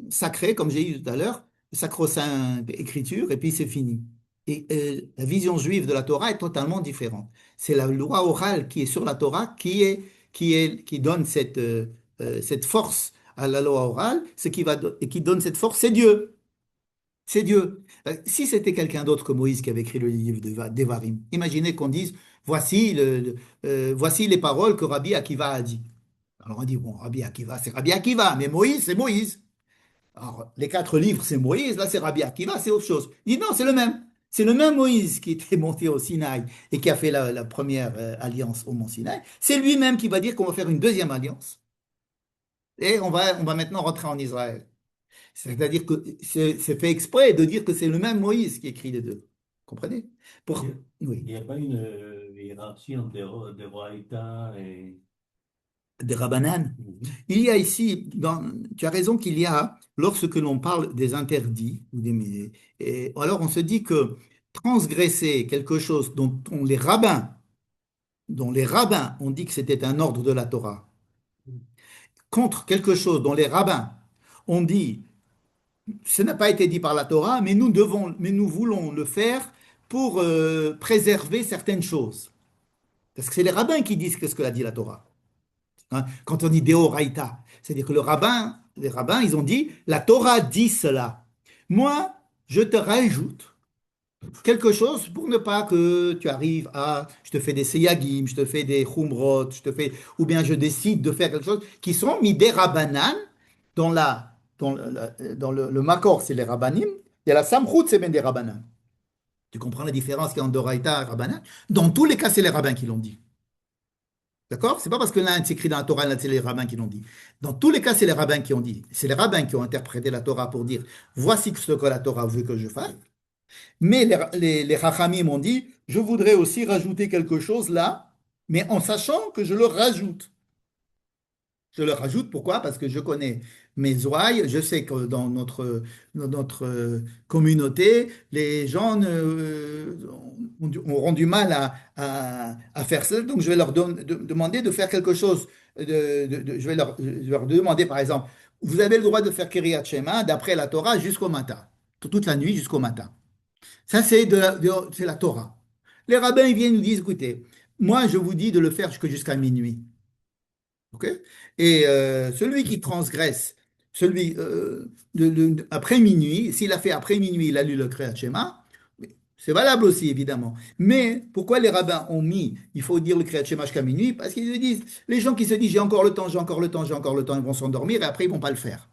sacré, comme j'ai dit tout à l'heure, sacro-saint écriture, et puis c'est fini. Et la vision juive de la Torah est totalement différente. C'est la loi orale qui est sur la Torah qui donne cette force à la loi orale. Et qui donne cette force, c'est Dieu. C'est Dieu. Si c'était quelqu'un d'autre que Moïse qui avait écrit le livre d'Evarim, imaginez qu'on dise, voici les paroles que Rabbi Akiva a dit. Alors on dit, bon, Rabbi Akiva, c'est Rabbi Akiva, mais Moïse, c'est Moïse. Alors les 4 livres, c'est Moïse, là c'est Rabbi Akiva, c'est autre chose. Il dit, non, c'est le même. C'est le même Moïse qui était monté au Sinaï et qui a fait la première alliance au mont Sinaï. C'est lui-même qui va dire qu'on va faire une deuxième alliance. Et on va maintenant rentrer en Israël. C'est-à-dire que c'est fait exprès de dire que c'est le même Moïse qui écrit les deux. Comprenez? Pour, Il oui, n'y a pas une hiérarchie entre des Braïta et... des Rabbanan. Mhm. Il y a ici, tu as raison qu'il y a, lorsque l'on parle des interdits, et alors on se dit que transgresser quelque chose dont les rabbins ont dit que c'était un ordre de la Torah, contre quelque chose dont les rabbins ont dit ce n'a pas été dit par la Torah, mais nous voulons le faire pour préserver certaines choses. Parce que c'est les rabbins qui disent ce que l'a dit la Torah. Hein, quand on dit Deoraita, c'est-à-dire que les rabbins, ils ont dit, la Torah dit cela. Moi, je te rajoute quelque chose pour ne pas que tu arrives je te fais des seyagim, je te fais des chumrot, ou bien je décide de faire quelque chose qui sont mis des rabbanan dans le makor, c'est les rabbanim, et la samchout, c'est bien des rabbanan. Tu comprends la différence qu'il y a entre Doraïta et rabbanan? Dans tous les cas, c'est les rabbins qui l'ont dit. D'accord? C'est pas parce que l'un c'est écrit dans la Torah, l'un c'est les rabbins qui l'ont dit. Dans tous les cas, c'est les rabbins qui ont dit. C'est les rabbins qui ont interprété la Torah pour dire voici ce que la Torah veut que je fasse. Mais les Chachamim ont dit je voudrais aussi rajouter quelque chose là, mais en sachant que je le rajoute. Je le rajoute, pourquoi? Parce que je connais mes ouailles, je sais que dans notre communauté, les gens auront du mal à faire ça, donc je vais leur demander de faire quelque chose. Je vais leur demander, par exemple, vous avez le droit de faire Kiryat Shema d'après la Torah jusqu'au matin, toute la nuit jusqu'au matin. Ça, c'est la Torah. Les rabbins, ils viennent nous disent, écoutez, moi, je vous dis de le faire jusqu'à minuit. Ok. Et celui qui transgresse, celui après minuit, s'il a fait après minuit, il a lu le Kriyat Shema, C'est valable aussi, évidemment. Mais pourquoi les rabbins ont mis, il faut dire le Kriyat Shema jusqu'à minuit? Parce qu'ils se disent, les gens qui se disent, j'ai encore le temps, j'ai encore le temps, j'ai encore le temps, ils vont s'endormir et après, ils vont pas le faire.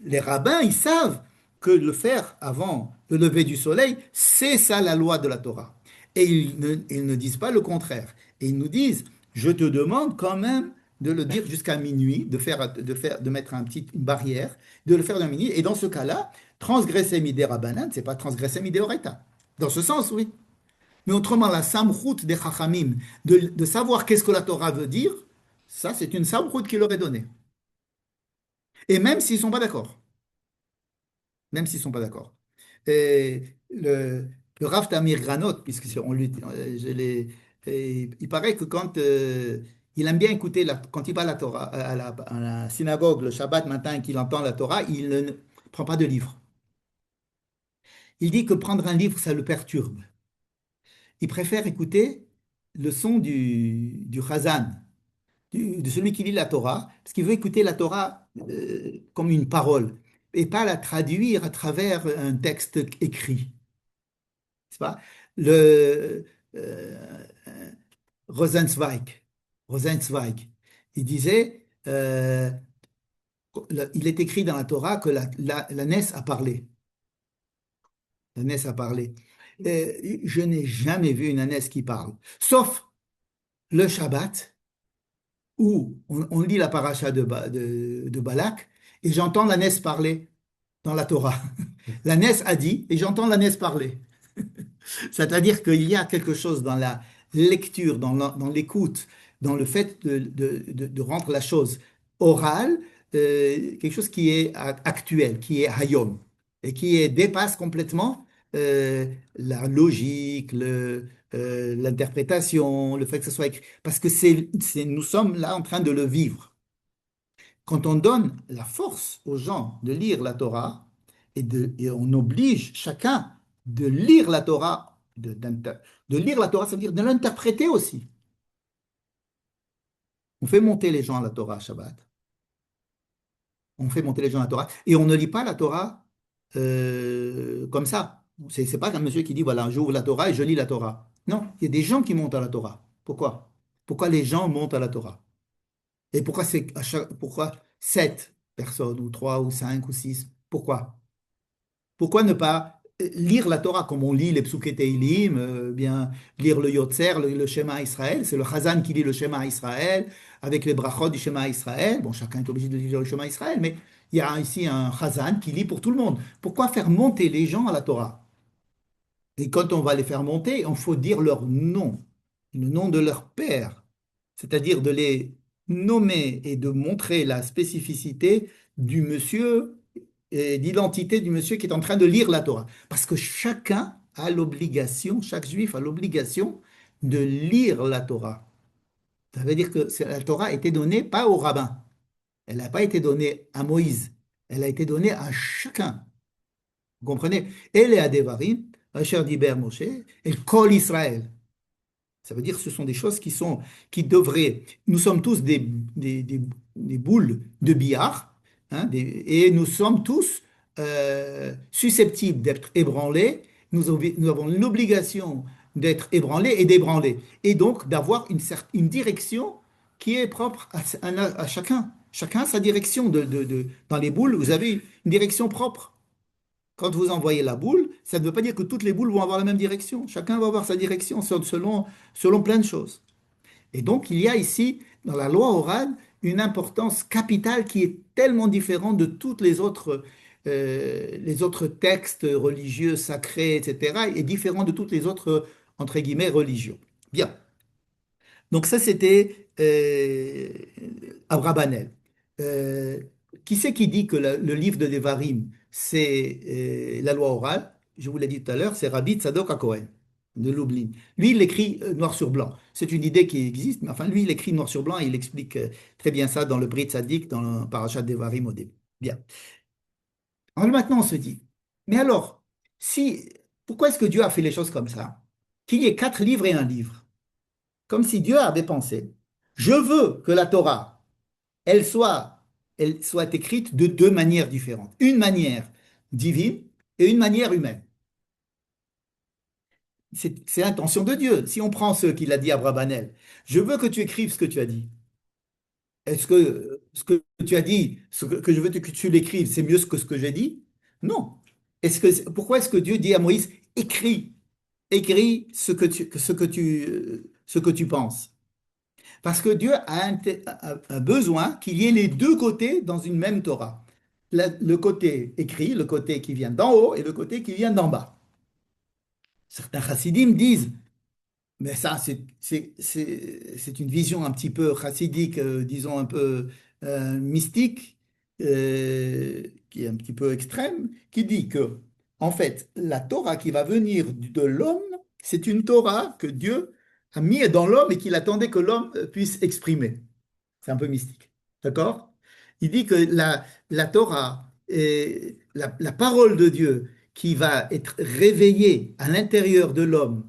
Les rabbins, ils savent que le faire avant le lever du soleil, c'est ça la loi de la Torah. Et ils ne disent pas le contraire. Et ils nous disent, je te demande quand même de le dire jusqu'à minuit, de mettre une barrière, de le faire d'un minuit. Et dans ce cas-là, transgresser midé rabbanan, c'est pas transgresser midé oraita. Dans ce sens, oui. Mais autrement, la samchout des chachamim, de savoir qu'est-ce que la Torah veut dire, ça, c'est une samchout qui leur est donnée. Et même s'ils ne sont pas d'accord. Même s'ils ne sont pas d'accord. Et le Rav Tamir Granot, puisque on lui, il paraît que quand il aime bien écouter, quand il va à la, Torah, à la synagogue le Shabbat matin et qu'il entend la Torah, il ne prend pas de livre. Il dit que prendre un livre, ça le perturbe. Il préfère écouter le son du Chazan, de celui qui lit la Torah, parce qu'il veut écouter la Torah comme une parole, et pas la traduire à travers un texte écrit. C'est pas le Rosenzweig, Rosenzweig, il disait, il est écrit dans la Torah que la NES a parlé. La NES a parlé. Je n'ai jamais vu une ânesse qui parle, sauf le Shabbat, où on lit la paracha de Balak, et j'entends l'ânesse parler dans la Torah. L'ânesse a dit, et j'entends l'ânesse parler. C'est-à-dire qu'il y a quelque chose dans la lecture, dans l'écoute, dans le fait de rendre la chose orale, quelque chose qui est actuel, qui est hayom, et dépasse complètement la logique, l'interprétation, le fait que ce soit écrit. Parce que nous sommes là en train de le vivre. Quand on donne la force aux gens de lire la Torah, et on oblige chacun de lire la Torah, de lire la Torah, ça veut dire de l'interpréter aussi. On fait monter les gens à la Torah à Shabbat. On fait monter les gens à la Torah. Et on ne lit pas la Torah comme ça. C'est pas un monsieur qui dit, voilà, j'ouvre la Torah et je lis la Torah. Non, il y a des gens qui montent à la Torah. Pourquoi? Pourquoi les gens montent à la Torah? Et pourquoi 7 personnes, ou 3 ou 5 ou 6? Pourquoi? Pourquoi ne pas lire la Torah comme on lit les Psuké Teilim, bien lire le Yotzer, le Shema Israël, c'est le Chazan qui lit le Shema Israël, avec les brachot du Shema Israël. Bon, chacun est obligé de lire le Shema Israël, mais il y a ici un Chazan qui lit pour tout le monde. Pourquoi faire monter les gens à la Torah? Et quand on va les faire monter, il faut dire leur nom, le nom de leur père, c'est-à-dire de les nommer et de montrer la spécificité du monsieur et l'identité du monsieur qui est en train de lire la Torah. Parce que chacun a l'obligation, chaque juif a l'obligation de lire la Torah. Ça veut dire que la Torah a été donnée pas au rabbin, elle n'a pas été donnée à Moïse, elle a été donnée à chacun. Vous comprenez? Et les Adevarim, Asher Diber Moshe, et Kol Israël. Ça veut dire que ce sont des choses qui devraient. Nous sommes tous des boules de billard, hein, et nous sommes tous susceptibles d'être ébranlés. Nous avons l'obligation d'être ébranlés et d'ébranler. Et donc d'avoir une direction qui est propre à chacun. Chacun a sa direction. Dans les boules, vous avez une direction propre. Quand vous envoyez la boule, ça ne veut pas dire que toutes les boules vont avoir la même direction. Chacun va avoir sa direction selon plein de choses. Et donc, il y a ici, dans la loi orale, une importance capitale qui est tellement différente de tous les autres textes religieux, sacrés, etc., et différent de toutes les autres, entre guillemets, religions. Bien. Donc ça, c'était Abrabanel. Euh, qui c'est qui dit que le livre de Devarim, c'est la loi orale? Je vous l'ai dit tout à l'heure, c'est Rabbi Tzadok HaKohen de Lublin. Lui, il l'écrit noir sur blanc. C'est une idée qui existe, mais enfin, lui, il écrit noir sur blanc et il explique très bien ça dans le Brit Tzadik, dans le Parashat Devarim au début. Bien. Alors maintenant, on se dit, mais alors, si, pourquoi est-ce que Dieu a fait les choses comme ça? Qu'il y ait 4 livres et un livre. Comme si Dieu avait pensé, je veux que la Torah, elle soit, elle soit écrite de 2 manières différentes. Une manière divine et une manière humaine. c'est l'intention de Dieu. Si on prend ce qu'il a dit à Abrabanel, je veux que tu écrives ce que tu as dit. Est-ce que ce que tu as dit, que je veux que tu l'écrives, c'est mieux que ce que j'ai dit? Non. Pourquoi est-ce que Dieu dit à Moïse, écris, écris ce que tu penses? Parce que Dieu a besoin qu'il y ait les deux côtés dans une même Torah. Le côté écrit, le côté qui vient d'en haut et le côté qui vient d'en bas. Certains chassidim disent, mais ça, c'est une vision un petit peu chassidique, disons un peu mystique, qui est un petit peu extrême, qui dit que, en fait, la Torah qui va venir de l'homme, c'est une Torah que Dieu a mis dans l'homme et qu'il attendait que l'homme puisse exprimer. C'est un peu mystique. D'accord? Il dit que la Torah, est la parole de Dieu qui va être réveillée à l'intérieur de l'homme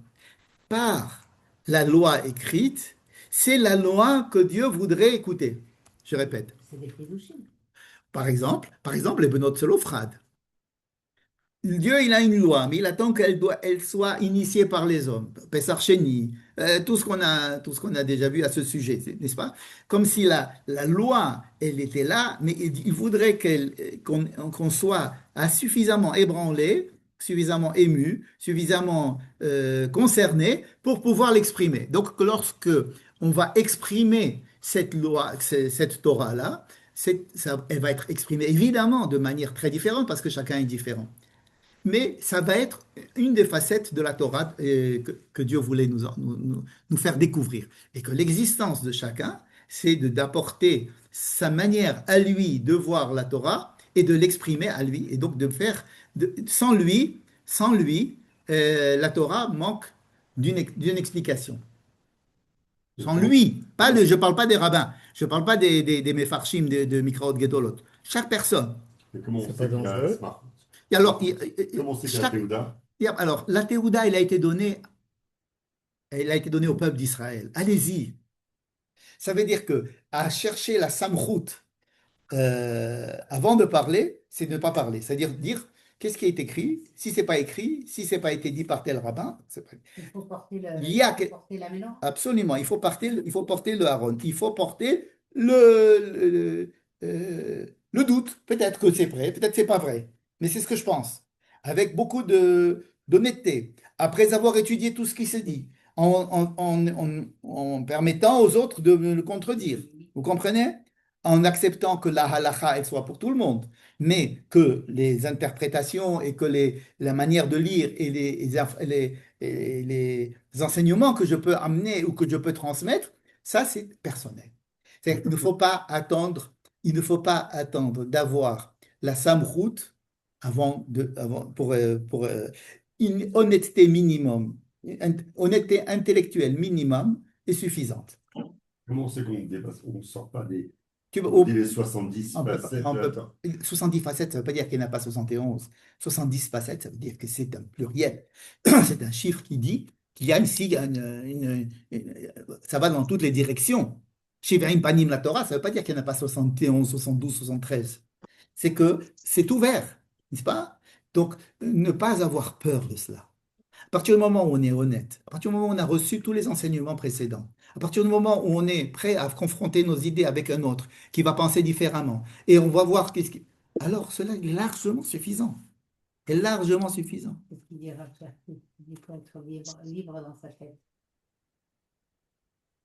par la loi écrite, c'est la loi que Dieu voudrait écouter. Je répète. C'est des Hidushim. Par exemple, les Benot Zelophrad. Dieu, il a une loi, mais il attend elle soit initiée par les hommes. Pessar Sheni, tout ce qu'on a déjà vu à ce sujet, n'est-ce pas? Comme si la loi, elle était là, mais il voudrait qu'on soit suffisamment ébranlé, suffisamment ému, suffisamment concerné pour pouvoir l'exprimer. Donc, lorsque on va exprimer cette loi, cette Torah-là, elle va être exprimée évidemment de manière très différente parce que chacun est différent, mais ça va être une des facettes de la Torah que Dieu voulait nous faire découvrir. Et que l'existence de chacun, c'est d'apporter sa manière à lui de voir la Torah et de l'exprimer à lui. Et donc de faire, sans lui, la Torah manque d'une explication. Sans lui, je ne parle pas des rabbins, je ne parle pas des mefarshim, de Mikraot Gedolot. Chaque personne. Et comment on C'est sait pas qu'il y a dangereux. Smart? Et alors, Comment on sait qu'il y a chaque, Théouda? alors, la Théouda, elle a été donnée au peuple d'Israël. Allez-y. Ça veut dire que à chercher la samrout avant de parler, c'est ne pas parler. C'est-à-dire dire qu'est-ce qui est écrit. Si c'est pas écrit, si c'est pas été dit par tel rabbin, Il faut porter il y a la mélange. absolument. Il faut porter le haron. Il faut porter le doute. Peut-être que c'est vrai, peut-être que c'est pas vrai. Mais c'est ce que je pense. Avec beaucoup d'honnêteté. Après avoir étudié tout ce qui se dit, en permettant aux autres de me le contredire. Vous comprenez? En acceptant que la halakha, elle soit pour tout le monde, mais que les interprétations et que la manière de lire et les enseignements que je peux amener ou que je peux transmettre, ça, c'est personnel. Il ne faut pas attendre, il ne faut pas attendre d'avoir la samrout pour une honnêteté minimum, une honnêteté intellectuelle minimum est suffisante. Comment on sait qu'on dépasse, on ne sort pas des, Tu, on dit les 70 on peut, facettes on de la peut- Torah. 70 facettes, ça ne veut pas dire qu'il n'y en a pas 71. 70 facettes, ça veut dire que c'est un pluriel. C'est un chiffre qui dit qu'il y a ici ça va dans toutes les directions. Shivarim Panim la Torah, ça ne veut pas dire qu'il n'y en a pas 71, 72, 73. C'est que c'est ouvert, n'est-ce pas? Donc, ne pas avoir peur de cela. À partir du moment où on est honnête, à partir du moment où on a reçu tous les enseignements précédents, à partir du moment où on est prêt à confronter nos idées avec un autre qui va penser différemment, et on va voir qu'est-ce qui... Alors cela est largement suffisant. Est largement suffisant. C'est ce qu'il dit Rav Cherki. Il faut être libre dans sa tête.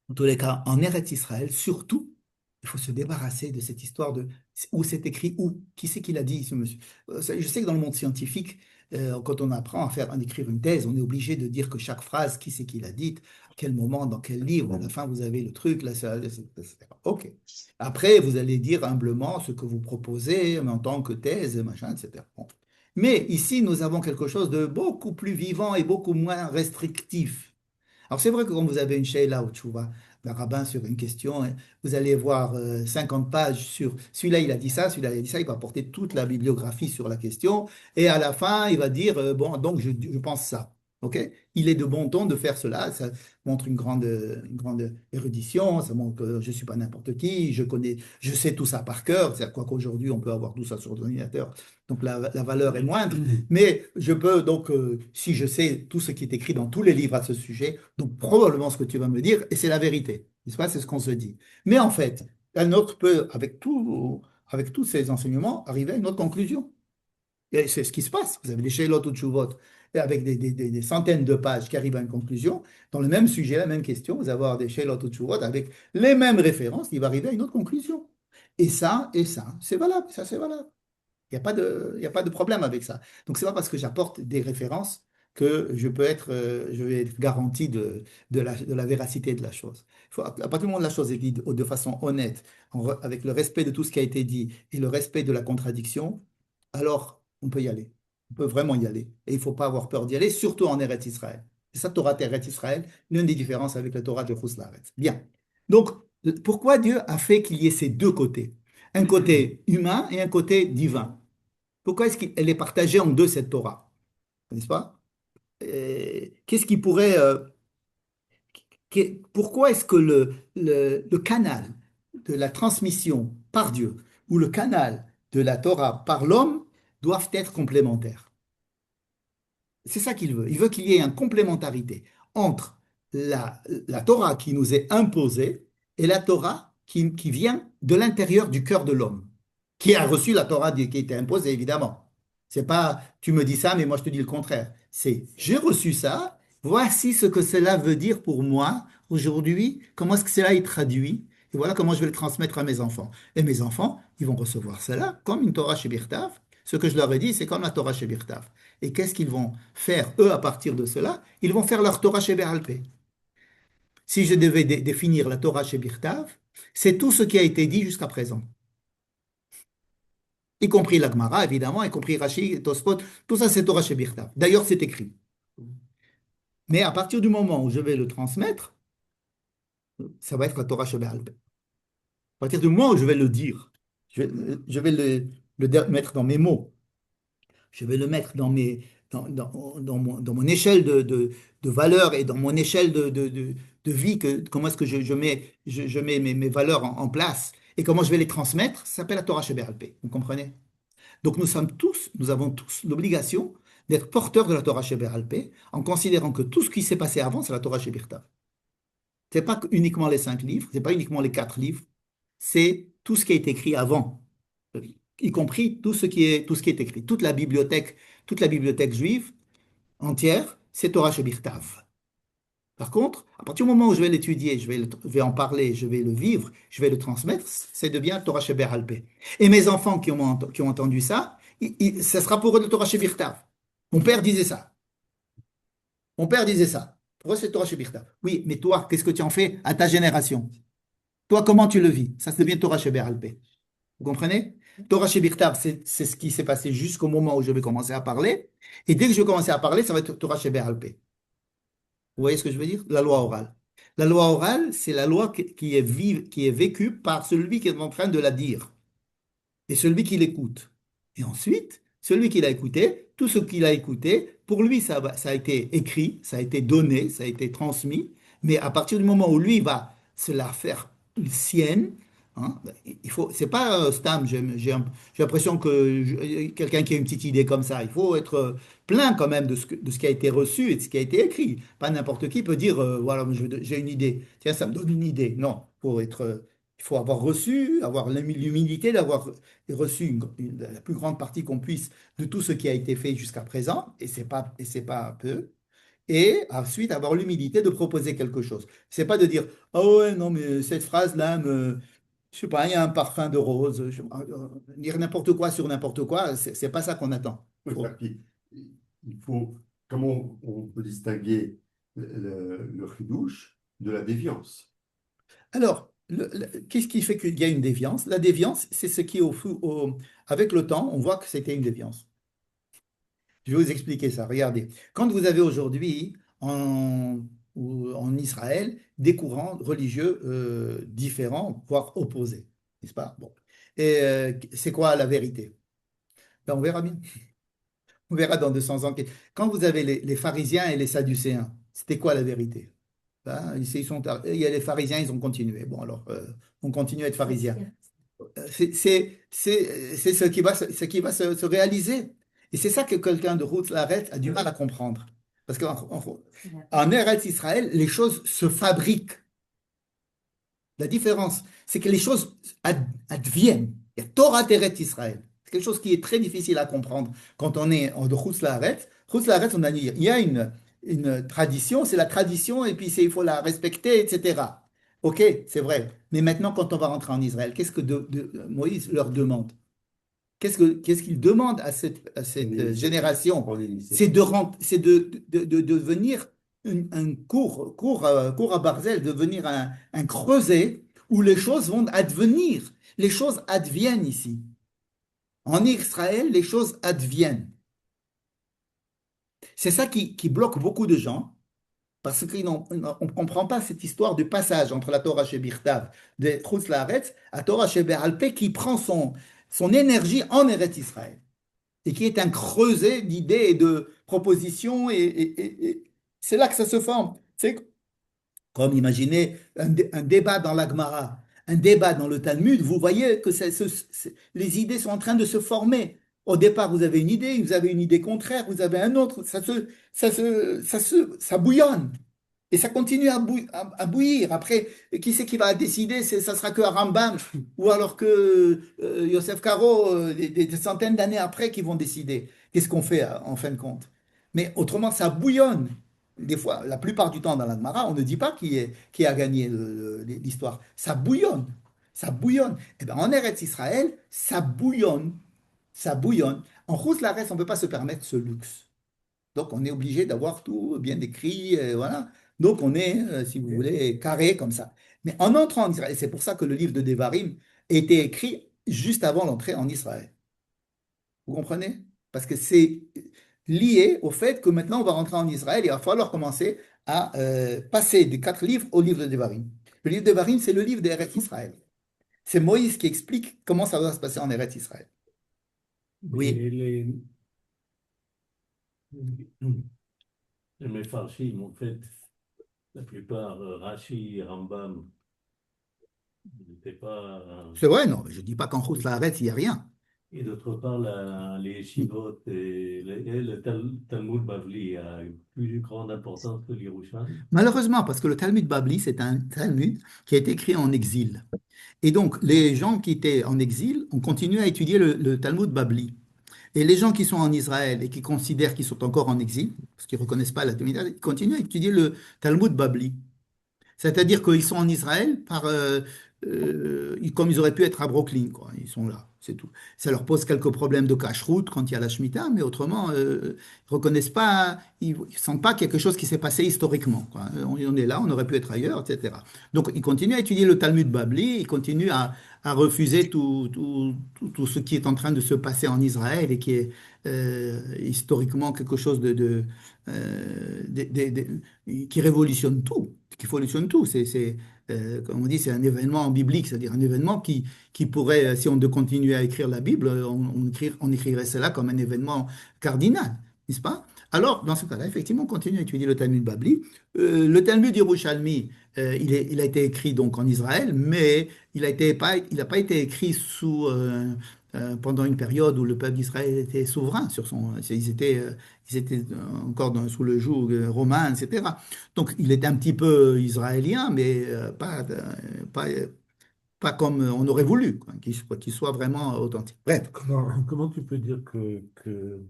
En tous les cas, en Eretz Israël, surtout, il faut se débarrasser de cette histoire de où c'est écrit où, qui c'est qui l'a dit, ce monsieur. Je sais que dans le monde scientifique, quand on apprend à écrire une thèse, on est obligé de dire que chaque phrase, qui c'est qui l'a dite, à quel moment, dans quel livre, à la fin vous avez le truc, là, ok. Après, vous allez dire humblement ce que vous proposez en tant que thèse, machin, etc. Bon. Mais ici, nous avons quelque chose de beaucoup plus vivant et beaucoup moins restrictif. Alors c'est vrai que quand vous avez une sheila ou tchouva d'un rabbin sur une question, hein, vous allez voir 50 pages sur celui-là il a dit ça, celui-là il a dit ça, il va porter toute la bibliographie sur la question, et à la fin il va dire bon donc je pense ça. Ok? Il est de bon ton de faire cela. Ça montre une grande érudition. Ça montre que je ne suis pas n'importe qui. Je sais tout ça par cœur. C'est quoi qu'aujourd'hui, on peut avoir tout ça sur l'ordinateur. Donc la valeur est moindre. Mais je peux donc, si je sais tout ce qui est écrit dans tous les livres à ce sujet, donc probablement ce que tu vas me dire, et c'est la vérité. N'est-ce pas? C'est ce qu'on se dit. Mais en fait, un autre peut, avec tous ces enseignements, arriver à une autre conclusion. Et c'est ce qui se passe. Vous avez des Sheilot ou Tshuvot, et avec des centaines de pages qui arrivent à une conclusion. Dans le même sujet, la même question, vous allez avoir des Sheilot ou Tshuvot avec les mêmes références, il va arriver à une autre conclusion. Et ça, c'est valable. Ça, c'est valable. Il y a pas de problème avec ça. Donc, c'est pas parce que j'apporte des références que je vais être garanti de la véracité de la chose. À partir du moment où la chose est dite de façon honnête, avec le respect de tout ce qui a été dit et le respect de la contradiction, alors on peut y aller. On peut vraiment y aller. Et il ne faut pas avoir peur d'y aller, surtout en Eretz Israël. C'est ça, Torah Eretz Israël, l'une des différences avec la Torah de Chutz La'aretz. Bien. Donc, pourquoi Dieu a fait qu'il y ait ces deux côtés? Un côté humain et un côté divin. Pourquoi est-ce qu'elle est partagée en deux, cette Torah? N'est-ce pas? Qu'est-ce qui pourrait... pourquoi est-ce que le canal de la transmission par Dieu ou le canal de la Torah par l'homme doivent être complémentaires? C'est ça qu'il veut. Il veut qu'il y ait une complémentarité entre la Torah qui nous est imposée et la Torah qui vient de l'intérieur du cœur de l'homme, qui a reçu la Torah qui était imposée, évidemment. C'est pas tu me dis ça, mais moi je te dis le contraire. C'est j'ai reçu ça, voici ce que cela veut dire pour moi aujourd'hui, comment est-ce que cela est traduit, et voilà comment je vais le transmettre à mes enfants. Et mes enfants, ils vont recevoir cela comme une Torah chez Birtav. Ce que je leur ai dit, c'est comme la Torah chez Birtav. Et qu'est-ce qu'ils vont faire, eux, à partir de cela? Ils vont faire leur Torah chez Béalpé. Si je devais définir la Torah chez Birtav, c'est tout ce qui a été dit jusqu'à présent, y compris la Gemara, évidemment, y compris Rashi, Tosfot, tout ça c'est Torah chez Birtav. D'ailleurs, c'est écrit. Mais à partir du moment où je vais le transmettre, ça va être la Torah chez Béalpé. À partir du moment où je vais le dire, je vais mettre dans mes mots, je vais le mettre dans mon échelle de valeur et dans mon échelle de vie, comment est-ce que je mets mes valeurs en place et comment je vais les transmettre, ça s'appelle la Torah Sheba'al Peh. Vous comprenez? Donc nous avons tous l'obligation d'être porteurs de la Torah Sheba'al Peh en considérant que tout ce qui s'est passé avant, c'est la Torah Shebirtav. Ce n'est pas uniquement les 5 livres, ce n'est pas uniquement les 4 livres, c'est tout ce qui a été écrit avant, y compris tout ce qui est écrit. Toute la bibliothèque juive entière, c'est Torah Shebirtav. Par contre, à partir du moment où je vais l'étudier, je vais en parler, je vais le vivre, je vais le transmettre, c'est devient Torah Sheba'al Peh. Et mes enfants qui ont entendu ça, ça sera pour eux le Torah Shebirtav. Mon père disait ça. Mon père disait ça. Pour eux, c'est Torah Shebirtav. Oui, mais toi, qu'est-ce que tu en fais à ta génération? Toi, comment tu le vis? Ça devient Torah Sheba'al Peh. Vous comprenez? Torah Shebirtav, c'est ce qui s'est passé jusqu'au moment où je vais commencer à parler. Et dès que je vais commencer à parler, ça va être Torah Sheba'al Peh. Vous voyez ce que je veux dire? La loi orale. La loi orale, c'est la loi qui est vécue par celui qui est en train de la dire et celui qui l'écoute. Et ensuite, celui qui l'a écouté, tout ce qu'il a écouté, pour lui, ça a été écrit, ça a été donné, ça a été transmis, mais à partir du moment où lui va se la faire sienne, hein, c'est pas Stam, j'ai l'impression que quelqu'un qui a une petite idée comme ça, il faut être plein quand même de ce qui a été reçu et de ce qui a été écrit. Pas n'importe qui peut dire, voilà, j'ai une idée, tiens, ça me donne une idée. Non, il faut avoir reçu, avoir l'humilité d'avoir reçu la plus grande partie qu'on puisse de tout ce qui a été fait jusqu'à présent, et c'est pas peu, et ensuite avoir l'humilité de proposer quelque chose. C'est pas de dire, ah ouais, non, mais cette phrase-là, je sais pas, il y a un parfum de rose, dire n'importe quoi sur n'importe quoi, c'est pas ça qu'on attend. Oui, et puis, il faut, comment on peut distinguer le chidouche de la déviance? Alors, qu'est-ce qui fait qu'il y a une déviance? La déviance, c'est ce qui, avec le temps, on voit que c'était une déviance. Je vais vous expliquer ça. Regardez, quand vous avez aujourd'hui en Israël des courants religieux différents, voire opposés, n'est-ce pas? Bon. Et c'est quoi la vérité? Ben, on verra bien. On verra dans 200 ans. Quand vous avez les pharisiens et les sadducéens, c'était quoi la vérité? Ben, ici, il y a les pharisiens, ils ont continué. Bon, alors, on continue à être pharisiens. C'est ce qui va se réaliser. Et c'est ça que quelqu'un de Ruth Laret a du mal à comprendre. Parce qu'en Eretz Israël, les choses se fabriquent. La différence, c'est que les choses adviennent. Il y a Torah Teret Israël. C'est quelque chose qui est très difficile à comprendre quand on est en de Chutz La'aretz. Chutz La'aretz, on a dit, il y a une tradition, c'est la tradition, et puis il faut la respecter, etc. Ok, c'est vrai. Mais maintenant, quand on va rentrer en Israël, qu'est-ce que Moïse leur demande? Qu'est-ce qu'il demande à cette génération? Pour les lycées. C'est de devenir un cours à Barzel, devenir un creuset où les choses vont advenir. Les choses adviennent ici. En Israël, les choses adviennent. C'est ça qui bloque beaucoup de gens, parce qu'on ne comprend pas cette histoire du passage entre la Torah Shebirtav de Chutz La'aretz à Torah Shebe'alpeh qui prend son énergie en Eretz Israël et qui est un creuset d'idées et de propositions et c'est là que ça se forme. C'est comme imaginez un débat dans la Gemara, un débat dans le Talmud, vous voyez que les idées sont en train de se former. Au départ, vous avez une idée contraire, vous avez un autre, ça bouillonne. Et ça continue à bouillir. Après, qui c'est qui va décider? Ça sera que Rambam ou alors que Yosef Karo, des centaines d'années après, qui vont décider. Qu'est-ce qu'on fait en fin de compte? Mais autrement, ça bouillonne. Des fois, la plupart du temps dans la Gemara, on ne dit pas qui a gagné l'histoire. Ça bouillonne. Ça bouillonne. Et bien, en Eretz Israël, ça bouillonne. Ça bouillonne. En Chutz La'aretz, on ne peut pas se permettre ce luxe. Donc, on est obligé d'avoir tout bien décrit, voilà. Donc, on est, si vous voulez, carré comme ça. Mais en entrant en Israël, c'est pour ça que le livre de Devarim a été écrit juste avant l'entrée en Israël. Vous comprenez? Parce que c'est lié au fait que maintenant, on va rentrer en Israël et il va falloir commencer à passer des 4 livres au livre de Devarim. Le livre de Devarim, c'est le livre d'Eretz Israël. C'est Moïse qui explique comment ça va se passer en Eretz Israël. Oui. Et Les Mefarshim, en fait, la plupart, Rashi, Rambam, n'étaient pas. C'est vrai, non, je ne dis pas qu'en Chutz La'aretz, il n'y a rien. Et d'autre part, les Yeshivot et le Talmud Bavli a une plus grande importance que l'Yerushalmi. Malheureusement, parce que le Talmud Babli, c'est un Talmud qui a été écrit en exil. Et donc, les gens qui étaient en exil ont continué à étudier le Talmud Babli. Et les gens qui sont en Israël et qui considèrent qu'ils sont encore en exil, parce qu'ils ne reconnaissent pas la Torah, ils continuent à étudier le Talmud Babli. C'est-à-dire qu'ils sont en Israël comme ils auraient pu être à Brooklyn, quoi. Ils sont là, c'est tout. Ça leur pose quelques problèmes de cache-route quand il y a la Shemitah, mais autrement, ils reconnaissent pas, ils sentent pas quelque chose qui s'est passé historiquement, quoi. On est là, on aurait pu être ailleurs, etc. Donc, ils continuent à étudier le Talmud Babli, ils continuent à refuser tout ce qui est en train de se passer en Israël et qui est historiquement quelque chose qui révolutionne tout, qui révolutionne tout. Comme on dit, c'est un événement biblique, c'est-à-dire un événement qui pourrait, si on de continuer à écrire la Bible, on écrirait cela comme un événement cardinal, n'est-ce pas? Alors, dans ce cas-là, effectivement, on continue à étudier le Talmud Babli. Le Talmud Yerushalmi, il a été écrit donc en Israël, mais il n'a pas été écrit pendant une période où le peuple d'Israël était souverain ils étaient encore sous le joug romain, etc. Donc, il était un petit peu israélien, mais pas, pas comme on aurait voulu, quoi, qu'il soit vraiment authentique. Bref, comment tu peux dire que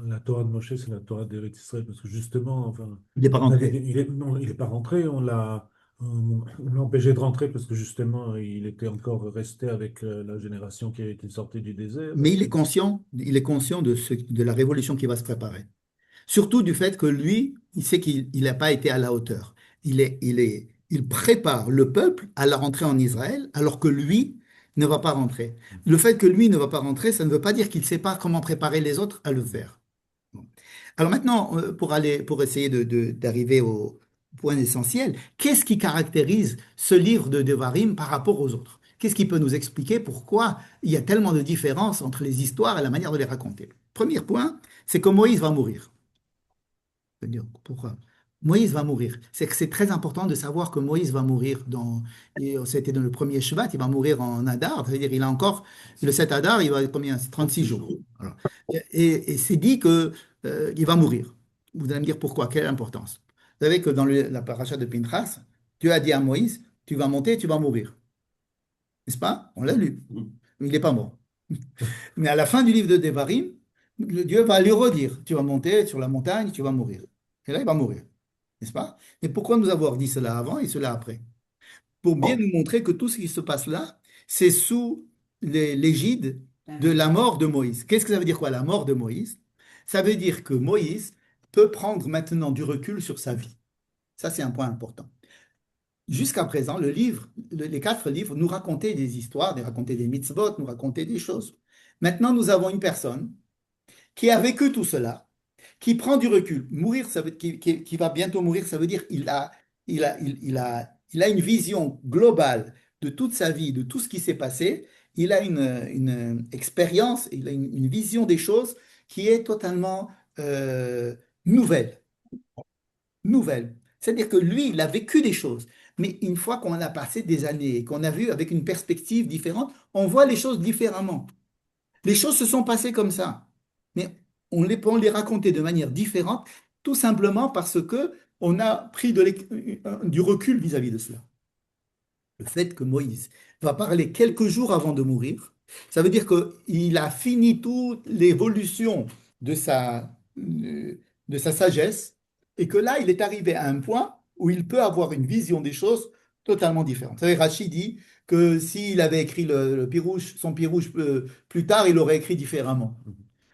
la Torah de Moshe, c'est la Torah d'Eretz Israël? Parce que justement, enfin, il n'est pas rentré. non, il est pas rentré, on l'a empêché de rentrer parce que justement, il était encore resté avec la génération qui a été sortie du désert. Mais il est conscient de la révolution qui va se préparer. Surtout du fait que lui, il sait qu'il n'a pas été à la hauteur. Il prépare le peuple à la rentrée en Israël, alors que lui ne va pas rentrer. Le fait que lui ne va pas rentrer, ça ne veut pas dire qu'il ne sait pas comment préparer les autres à le faire. Bon. Alors maintenant, pour essayer d'arriver au point essentiel, qu'est-ce qui caractérise ce livre de Devarim par rapport aux autres? Qu'est-ce qui peut nous expliquer pourquoi il y a tellement de différences entre les histoires et la manière de les raconter? Premier point, c'est que Moïse va mourir. Je veux dire, pourquoi? Moïse va mourir. C'est que c'est très important de savoir que Moïse va mourir c'était dans le premier Shvat, il va mourir en Adar, c'est-à-dire il a encore, le 7 Adar, il va être combien? C'est 36 jours. Voilà. Et c'est dit que, il va mourir. Vous allez me dire pourquoi, quelle est l'importance? Vous savez que dans la paracha de Pinchas, Dieu a dit à Moïse, tu vas monter, tu vas mourir. N'est-ce pas? On l'a lu. Il n'est pas mort. Mais à la fin du livre de Devarim, Dieu va lui redire, tu vas monter sur la montagne, tu vas mourir. Et là, il va mourir. N'est-ce pas? Mais pourquoi nous avoir dit cela avant et cela après? Pour bien nous montrer que tout ce qui se passe là, c'est sous l'égide de la mort de Moïse. Qu'est-ce que ça veut dire quoi, la mort de Moïse? Ça veut dire que Moïse peut prendre maintenant du recul sur sa vie. Ça, c'est un point important. Jusqu'à présent, les 4 livres nous racontaient des histoires, nous racontaient des mitzvot, nous racontaient des choses. Maintenant, nous avons une personne qui a vécu tout cela, qui prend du recul. Mourir, ça veut, qui va bientôt mourir, ça veut dire il a une vision globale de toute sa vie, de tout ce qui s'est passé. Il a une expérience, il a une vision des choses qui est totalement nouvelle. Nouvelle. C'est-à-dire que lui, il a vécu des choses. Mais une fois qu'on a passé des années et qu'on a vu avec une perspective différente, on voit les choses différemment. Les choses se sont passées comme ça. Mais on les raconter de manière différente, tout simplement parce que on a pris du recul vis-à-vis de cela. Le fait que Moïse va parler quelques jours avant de mourir, ça veut dire qu'il a fini toute l'évolution de sa sagesse et que là, il est arrivé à un point où il peut avoir une vision des choses totalement différente. Vous savez, Rachid dit que s'il avait écrit son pirouche plus tard, il aurait écrit différemment.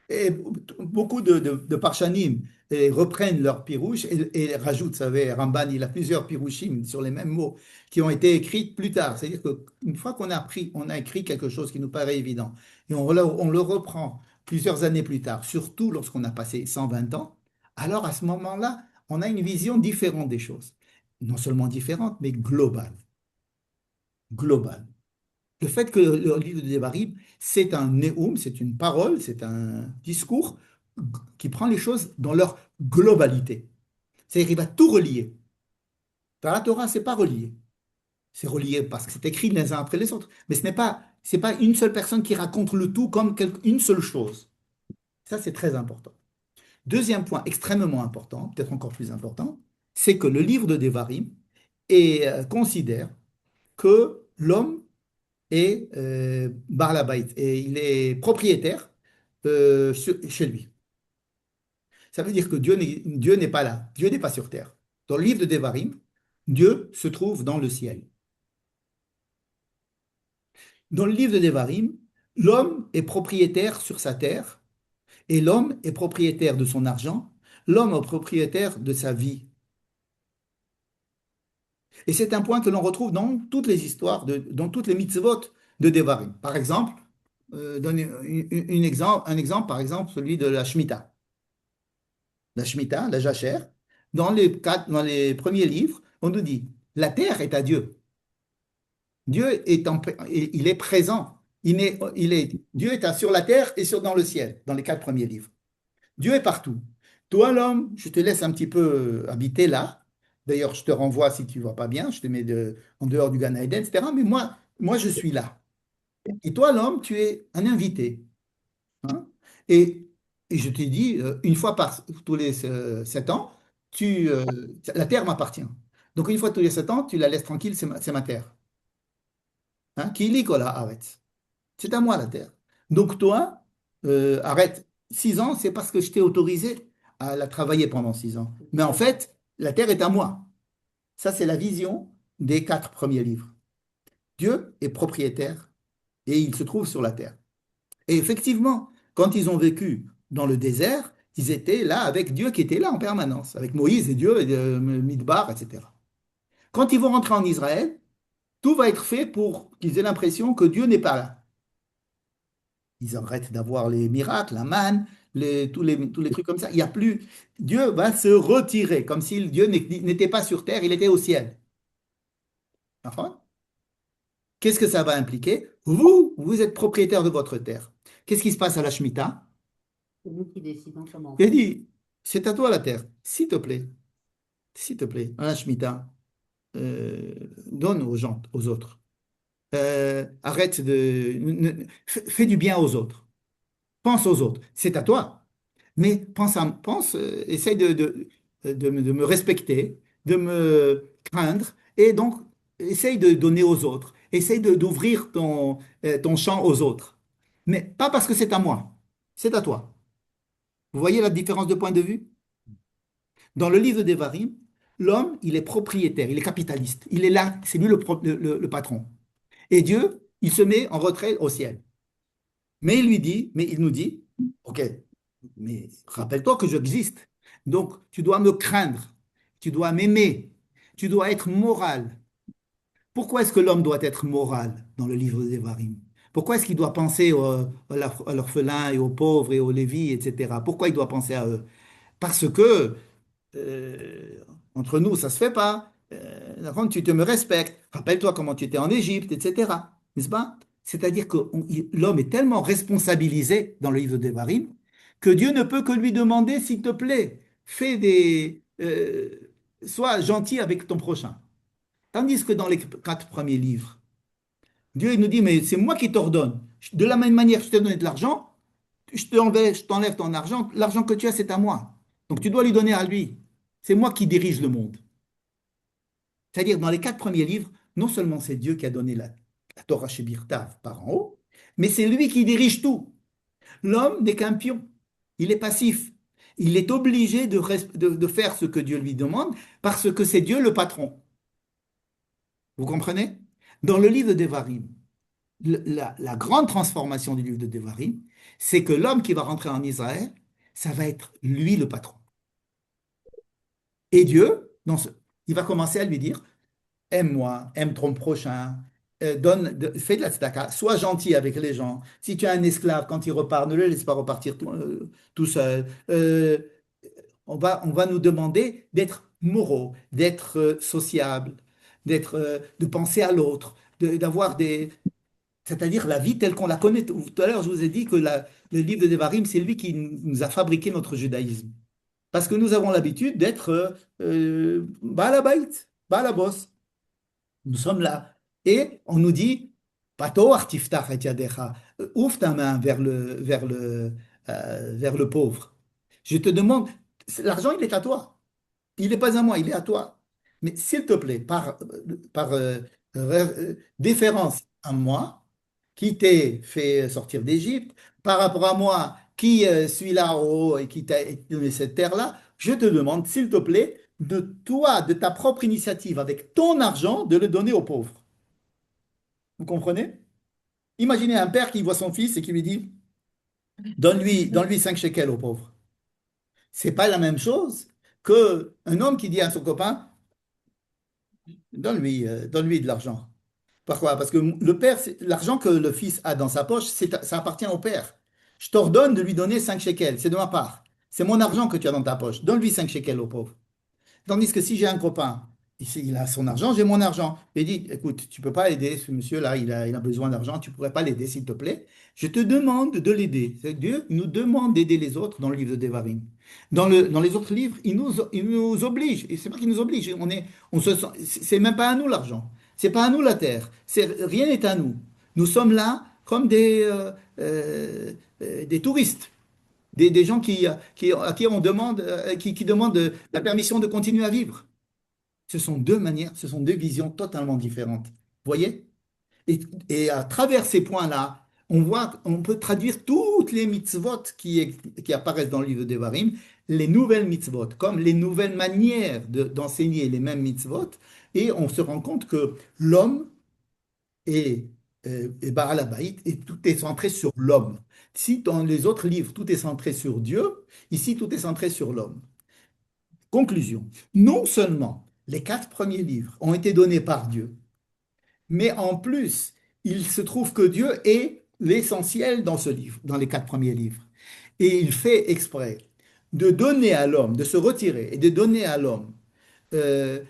Et beaucoup de Parshanim reprennent leur pirouche et rajoutent, vous savez, Ramban, il a plusieurs pirouchim sur les mêmes mots qui ont été écrits plus tard. C'est-à-dire qu'une fois qu'on a écrit quelque chose qui nous paraît évident et on le reprend plusieurs années plus tard, surtout lorsqu'on a passé 120 ans, alors à ce moment-là, on a une vision différente des choses. Non seulement différente, mais globale. Globale. Le fait que le livre de Devarim, c'est un néoum, c'est une parole, c'est un discours qui prend les choses dans leur globalité. C'est-à-dire qu'il va tout relier. Dans la Torah, c'est pas relié. C'est relié parce que c'est écrit les uns après les autres. Mais c'est pas une seule personne qui raconte le tout comme une seule chose. Ça, c'est très important. Deuxième point extrêmement important, peut-être encore plus important, c'est que le livre de Devarim considère que l'homme est Bar Labait, et il est propriétaire chez lui. Ça veut dire que Dieu n'est pas là, Dieu n'est pas sur terre. Dans le livre de Devarim, Dieu se trouve dans le ciel. Dans le livre de Devarim, l'homme est propriétaire sur sa terre, et l'homme est propriétaire de son argent, l'homme est propriétaire de sa vie. Et c'est un point que l'on retrouve dans toutes les histoires, dans toutes les mitzvot de Devarim. Par exemple, donner un exemple, par exemple, celui de la Shemitah. La Shemitah, la Jachère, dans les premiers livres, on nous dit, la terre est à Dieu. Il est présent. Dieu est sur la terre et dans le ciel, dans les 4 premiers livres. Dieu est partout. Toi, l'homme, je te laisse un petit peu habiter là. D'ailleurs, je te renvoie si tu ne vas pas bien, je te mets en dehors du Gan Eden, etc. Mais moi, je suis là. Et toi, l'homme, tu es un invité. Hein. Et, et je te dis, une fois par tous les 7 ans, la terre m'appartient. Donc, une fois tous les 7 ans, tu la laisses tranquille, c'est ma terre. Hein. Qui lit kola arrête. C'est à moi la terre. Donc, toi, arrête. 6 ans, c'est parce que je t'ai autorisé à la travailler pendant 6 ans. Mais en fait, la terre est à moi. Ça, c'est la vision des 4 premiers livres. Dieu est propriétaire et il se trouve sur la terre. Et effectivement, quand ils ont vécu dans le désert, ils étaient là avec Dieu qui était là en permanence, avec Moïse et Dieu, et Midbar, etc. Quand ils vont rentrer en Israël, tout va être fait pour qu'ils aient l'impression que Dieu n'est pas là. Ils arrêtent d'avoir les miracles, la manne, tous les trucs comme ça. Il y a plus. Dieu va se retirer, comme si Dieu n'était pas sur terre, il était au ciel. Enfin, Qu'est-ce que ça va impliquer? Vous êtes propriétaire de votre terre. Qu'est-ce qui se passe à la Shemitah? C'est nous qui décidons comment on Il fait. dit, c'est à toi la terre, s'il te plaît, à la Shemitah, donne aux gens, aux autres. Arrête fais du bien aux autres. Pense aux autres. C'est à toi. Mais essaye de me respecter, de me craindre, et donc essaye de donner aux autres. Essaye d'ouvrir ton champ aux autres. Mais pas parce que c'est à moi, c'est à toi. Vous voyez la différence de point de vue? Dans le livre d'Évarim, l'homme, il est propriétaire, il est capitaliste. Il est là, c'est lui le patron. Et Dieu, il se met en retrait au ciel. Mais il nous dit, OK, mais rappelle-toi que j'existe. Donc, tu dois me craindre, tu dois m'aimer, tu dois être moral. Pourquoi est-ce que l'homme doit être moral dans le livre d'Évarim? Pourquoi est-ce qu'il doit penser à l'orphelin et aux pauvres et aux lévis, etc.? Pourquoi il doit penser à eux? Parce que euh, entre nous, ça se fait pas. Par tu te me respectes. Rappelle-toi comment tu étais en Égypte, etc. N'est-ce pas? C'est-à-dire que l'homme est tellement responsabilisé dans le livre d'Évarim que Dieu ne peut que lui demander, s'il te plaît, sois gentil avec ton prochain. Tandis que dans les 4 premiers livres, Dieu il nous dit, mais c'est moi qui t'ordonne. De la même manière que je t'ai donné de l'argent, je t'enlève ton argent. L'argent que tu as, c'est à moi. Donc tu dois lui donner à lui. C'est moi qui dirige le monde. C'est-à-dire, dans les 4 premiers livres, non seulement c'est Dieu qui a donné la Torah chez Birtav par en haut, mais c'est lui qui dirige tout. L'homme n'est qu'un pion. Il est passif. Il est obligé de faire ce que Dieu lui demande parce que c'est Dieu le patron. Vous comprenez? Dans le livre de Devarim, la grande transformation du livre de Devarim, c'est que l'homme qui va rentrer en Israël, ça va être lui le patron. Et Dieu, il va commencer à lui dire, aime-moi, aime ton prochain, fais de la tzedaka, sois gentil avec les gens. Si tu as un esclave, quand il repart, ne le laisse pas repartir tout seul. On va nous demander d'être moraux, d'être sociables, de penser à l'autre, d'avoir c'est-à-dire la vie telle qu'on la connaît. Tout à l'heure, je vous ai dit que le livre de Devarim, c'est lui qui nous a fabriqué notre judaïsme. Parce que nous avons l'habitude d'être Baal Habayit, Baal Haboss. Nous sommes là. Et on nous dit, Pato artiftach et yadecha, ouvre ta main vers le pauvre. Je te demande, l'argent, il est à toi. Il n'est pas à moi, il est à toi. Mais s'il te plaît, par déférence à moi, qui t'ai fait sortir d'Égypte, par rapport à moi, qui suis là en haut et qui t'a donné cette terre-là, je te demande, s'il te plaît, de toi, de ta propre initiative, avec ton argent, de le donner aux pauvres. Vous comprenez? Imaginez un père qui voit son fils et qui lui dit, donne-lui 5 shekels aux pauvres. C'est pas la même chose que un homme qui dit à son copain, donne-lui de l'argent. Pourquoi? Parce que le père, l'argent que le fils a dans sa poche, ça appartient au père. Je t'ordonne de lui donner 5 shekels, c'est de ma part. C'est mon argent que tu as dans ta poche. Donne-lui 5 shekels au pauvre. Tandis que si j'ai un copain, il a son argent, j'ai mon argent. Et dit, écoute, tu ne peux pas aider ce monsieur-là, il a besoin d'argent, tu ne pourrais pas l'aider, s'il te plaît. Je te demande de l'aider. Dieu nous demande d'aider les autres dans le livre de Devarim. Dans les autres livres, il nous oblige. Et c'est pas qu'il nous oblige. C'est même pas à nous l'argent. C'est pas à nous la terre. Rien n'est à nous. Nous sommes là comme des touristes. Des gens à qui on demande, qui demandent la permission de continuer à vivre. Ce sont deux manières, ce sont deux visions totalement différentes. Vous voyez? Et à travers ces points-là, on peut traduire toutes les mitzvot qui apparaissent dans le livre d'Evarim, les nouvelles mitzvot, comme les nouvelles manières d'enseigner les mêmes mitzvot, et on se rend compte que l'homme est Baal Habayit, et tout est centré sur l'homme. Si dans les autres livres, tout est centré sur Dieu, ici, tout est centré sur l'homme. Conclusion. Non seulement les 4 premiers livres ont été donnés par Dieu, mais en plus, il se trouve que Dieu est l'essentiel dans ce livre, dans les 4 premiers livres. Et il fait exprès de donner à l'homme, de se retirer et de donner à l'homme euh,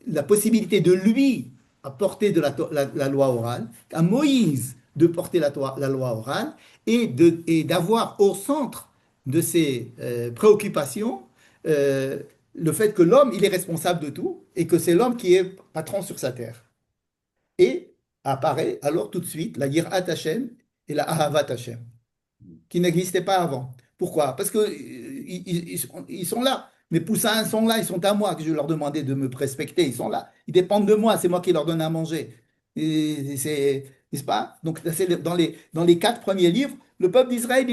la possibilité de lui à porter la loi orale, à Moïse de porter la loi orale et d'avoir au centre de ses préoccupations euh, le fait que l'homme, il est responsable de tout et que c'est l'homme qui est patron sur sa terre. Et apparaît alors tout de suite la Yirat Hashem et la Ahavat Hashem qui n'existaient pas avant. Pourquoi? Parce que ils sont là. Mes poussins sont là, ils sont à moi, que je leur demandais de me respecter, ils sont là. Ils dépendent de moi, c'est moi qui leur donne à manger. Et n'est-ce pas? Donc, c'est dans les quatre premiers livres, le peuple d'Israël,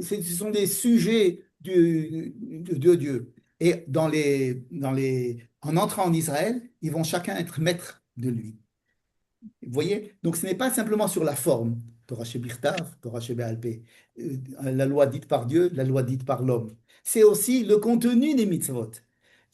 ce sont des sujets de Dieu. Et en entrant en Israël, ils vont chacun être maîtres de lui. Vous voyez? Donc ce n'est pas simplement sur la forme, Torah Shebirtav, Torah Shebe'alpeh, la loi dite par Dieu, la loi dite par l'homme. C'est aussi le contenu des mitzvot.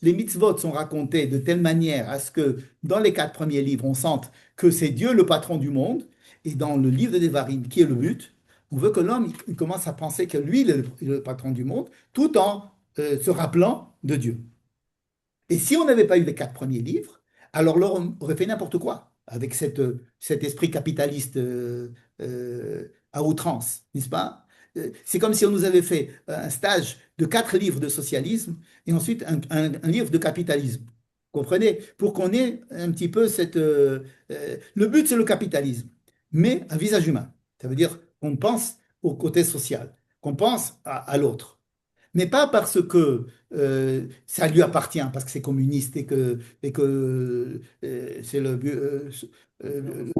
Les mitzvot sont racontés de telle manière à ce que dans les quatre premiers livres, on sente que c'est Dieu le patron du monde, et dans le livre de Devarim, qui est le but, on veut que l'homme il commence à penser que lui il est le patron du monde, tout en se rappelant de Dieu. Et si on n'avait pas eu les quatre premiers livres, alors l'homme aurait fait n'importe quoi avec cet esprit capitaliste à outrance, n'est-ce pas? C'est comme si on nous avait fait un stage de quatre livres de socialisme et ensuite un livre de capitalisme. Vous comprenez? Pour qu'on ait un petit peu le but, c'est le capitalisme, mais un visage humain. Ça veut dire qu'on pense au côté social, qu'on pense à l'autre mais pas parce que ça lui appartient, parce que c'est communiste et que c'est le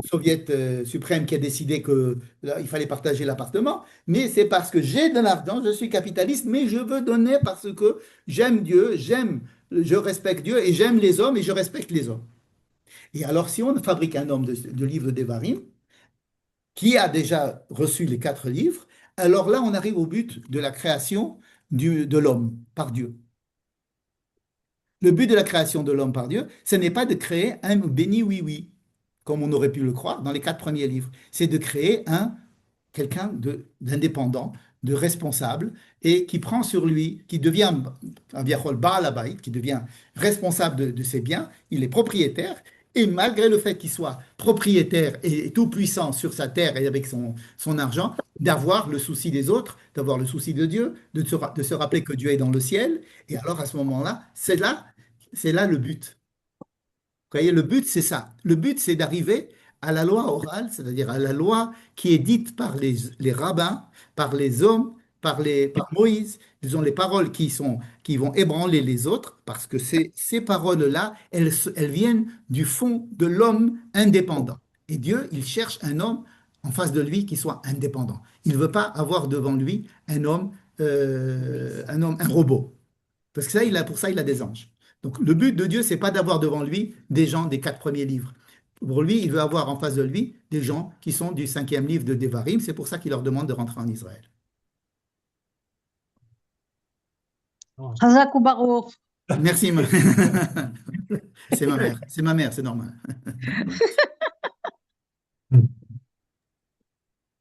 soviet suprême qui a décidé que là, il fallait partager l'appartement, mais c'est parce que j'ai de l'argent, je suis capitaliste, mais je veux donner parce que j'aime Dieu, je respecte Dieu et j'aime les hommes et je respecte les hommes. Et alors, si on fabrique un homme de livre de Devarim, qui a déjà reçu les quatre livres, alors là, on arrive au but de la création de l'homme par Dieu. Le but de la création de l'homme par Dieu, ce n'est pas de créer un béni oui-oui, comme on aurait pu le croire dans les quatre premiers livres. C'est de créer quelqu'un d'indépendant, de responsable, et qui prend sur lui, qui devient un viachol Baal Habayit, qui devient responsable de ses biens, il est propriétaire, et malgré le fait qu'il soit propriétaire et tout-puissant sur sa terre et avec son argent, d'avoir le souci des autres, d'avoir le souci de Dieu, de se rappeler que Dieu est dans le ciel, et alors à ce moment-là, c'est là le but. Vous voyez, le but, c'est ça. Le but, c'est d'arriver à la loi orale, c'est-à-dire à la loi qui est dite par les rabbins, par les hommes, par Moïse. Ils ont les paroles qui vont ébranler les autres, parce que ces paroles-là, elles viennent du fond de l'homme indépendant. Et Dieu, il cherche un homme en face de lui qui soit indépendant. Il ne veut pas avoir devant lui un robot. Parce que pour ça, il a des anges. Donc, le but de Dieu, c'est pas d'avoir devant lui des gens des quatre premiers livres. Pour lui, il veut avoir en face de lui des gens qui sont du cinquième livre de Devarim. C'est pour ça qu'il leur demande de rentrer en Israël. Chazak ou Baruch. Merci. C'est ma mère, c'est normal.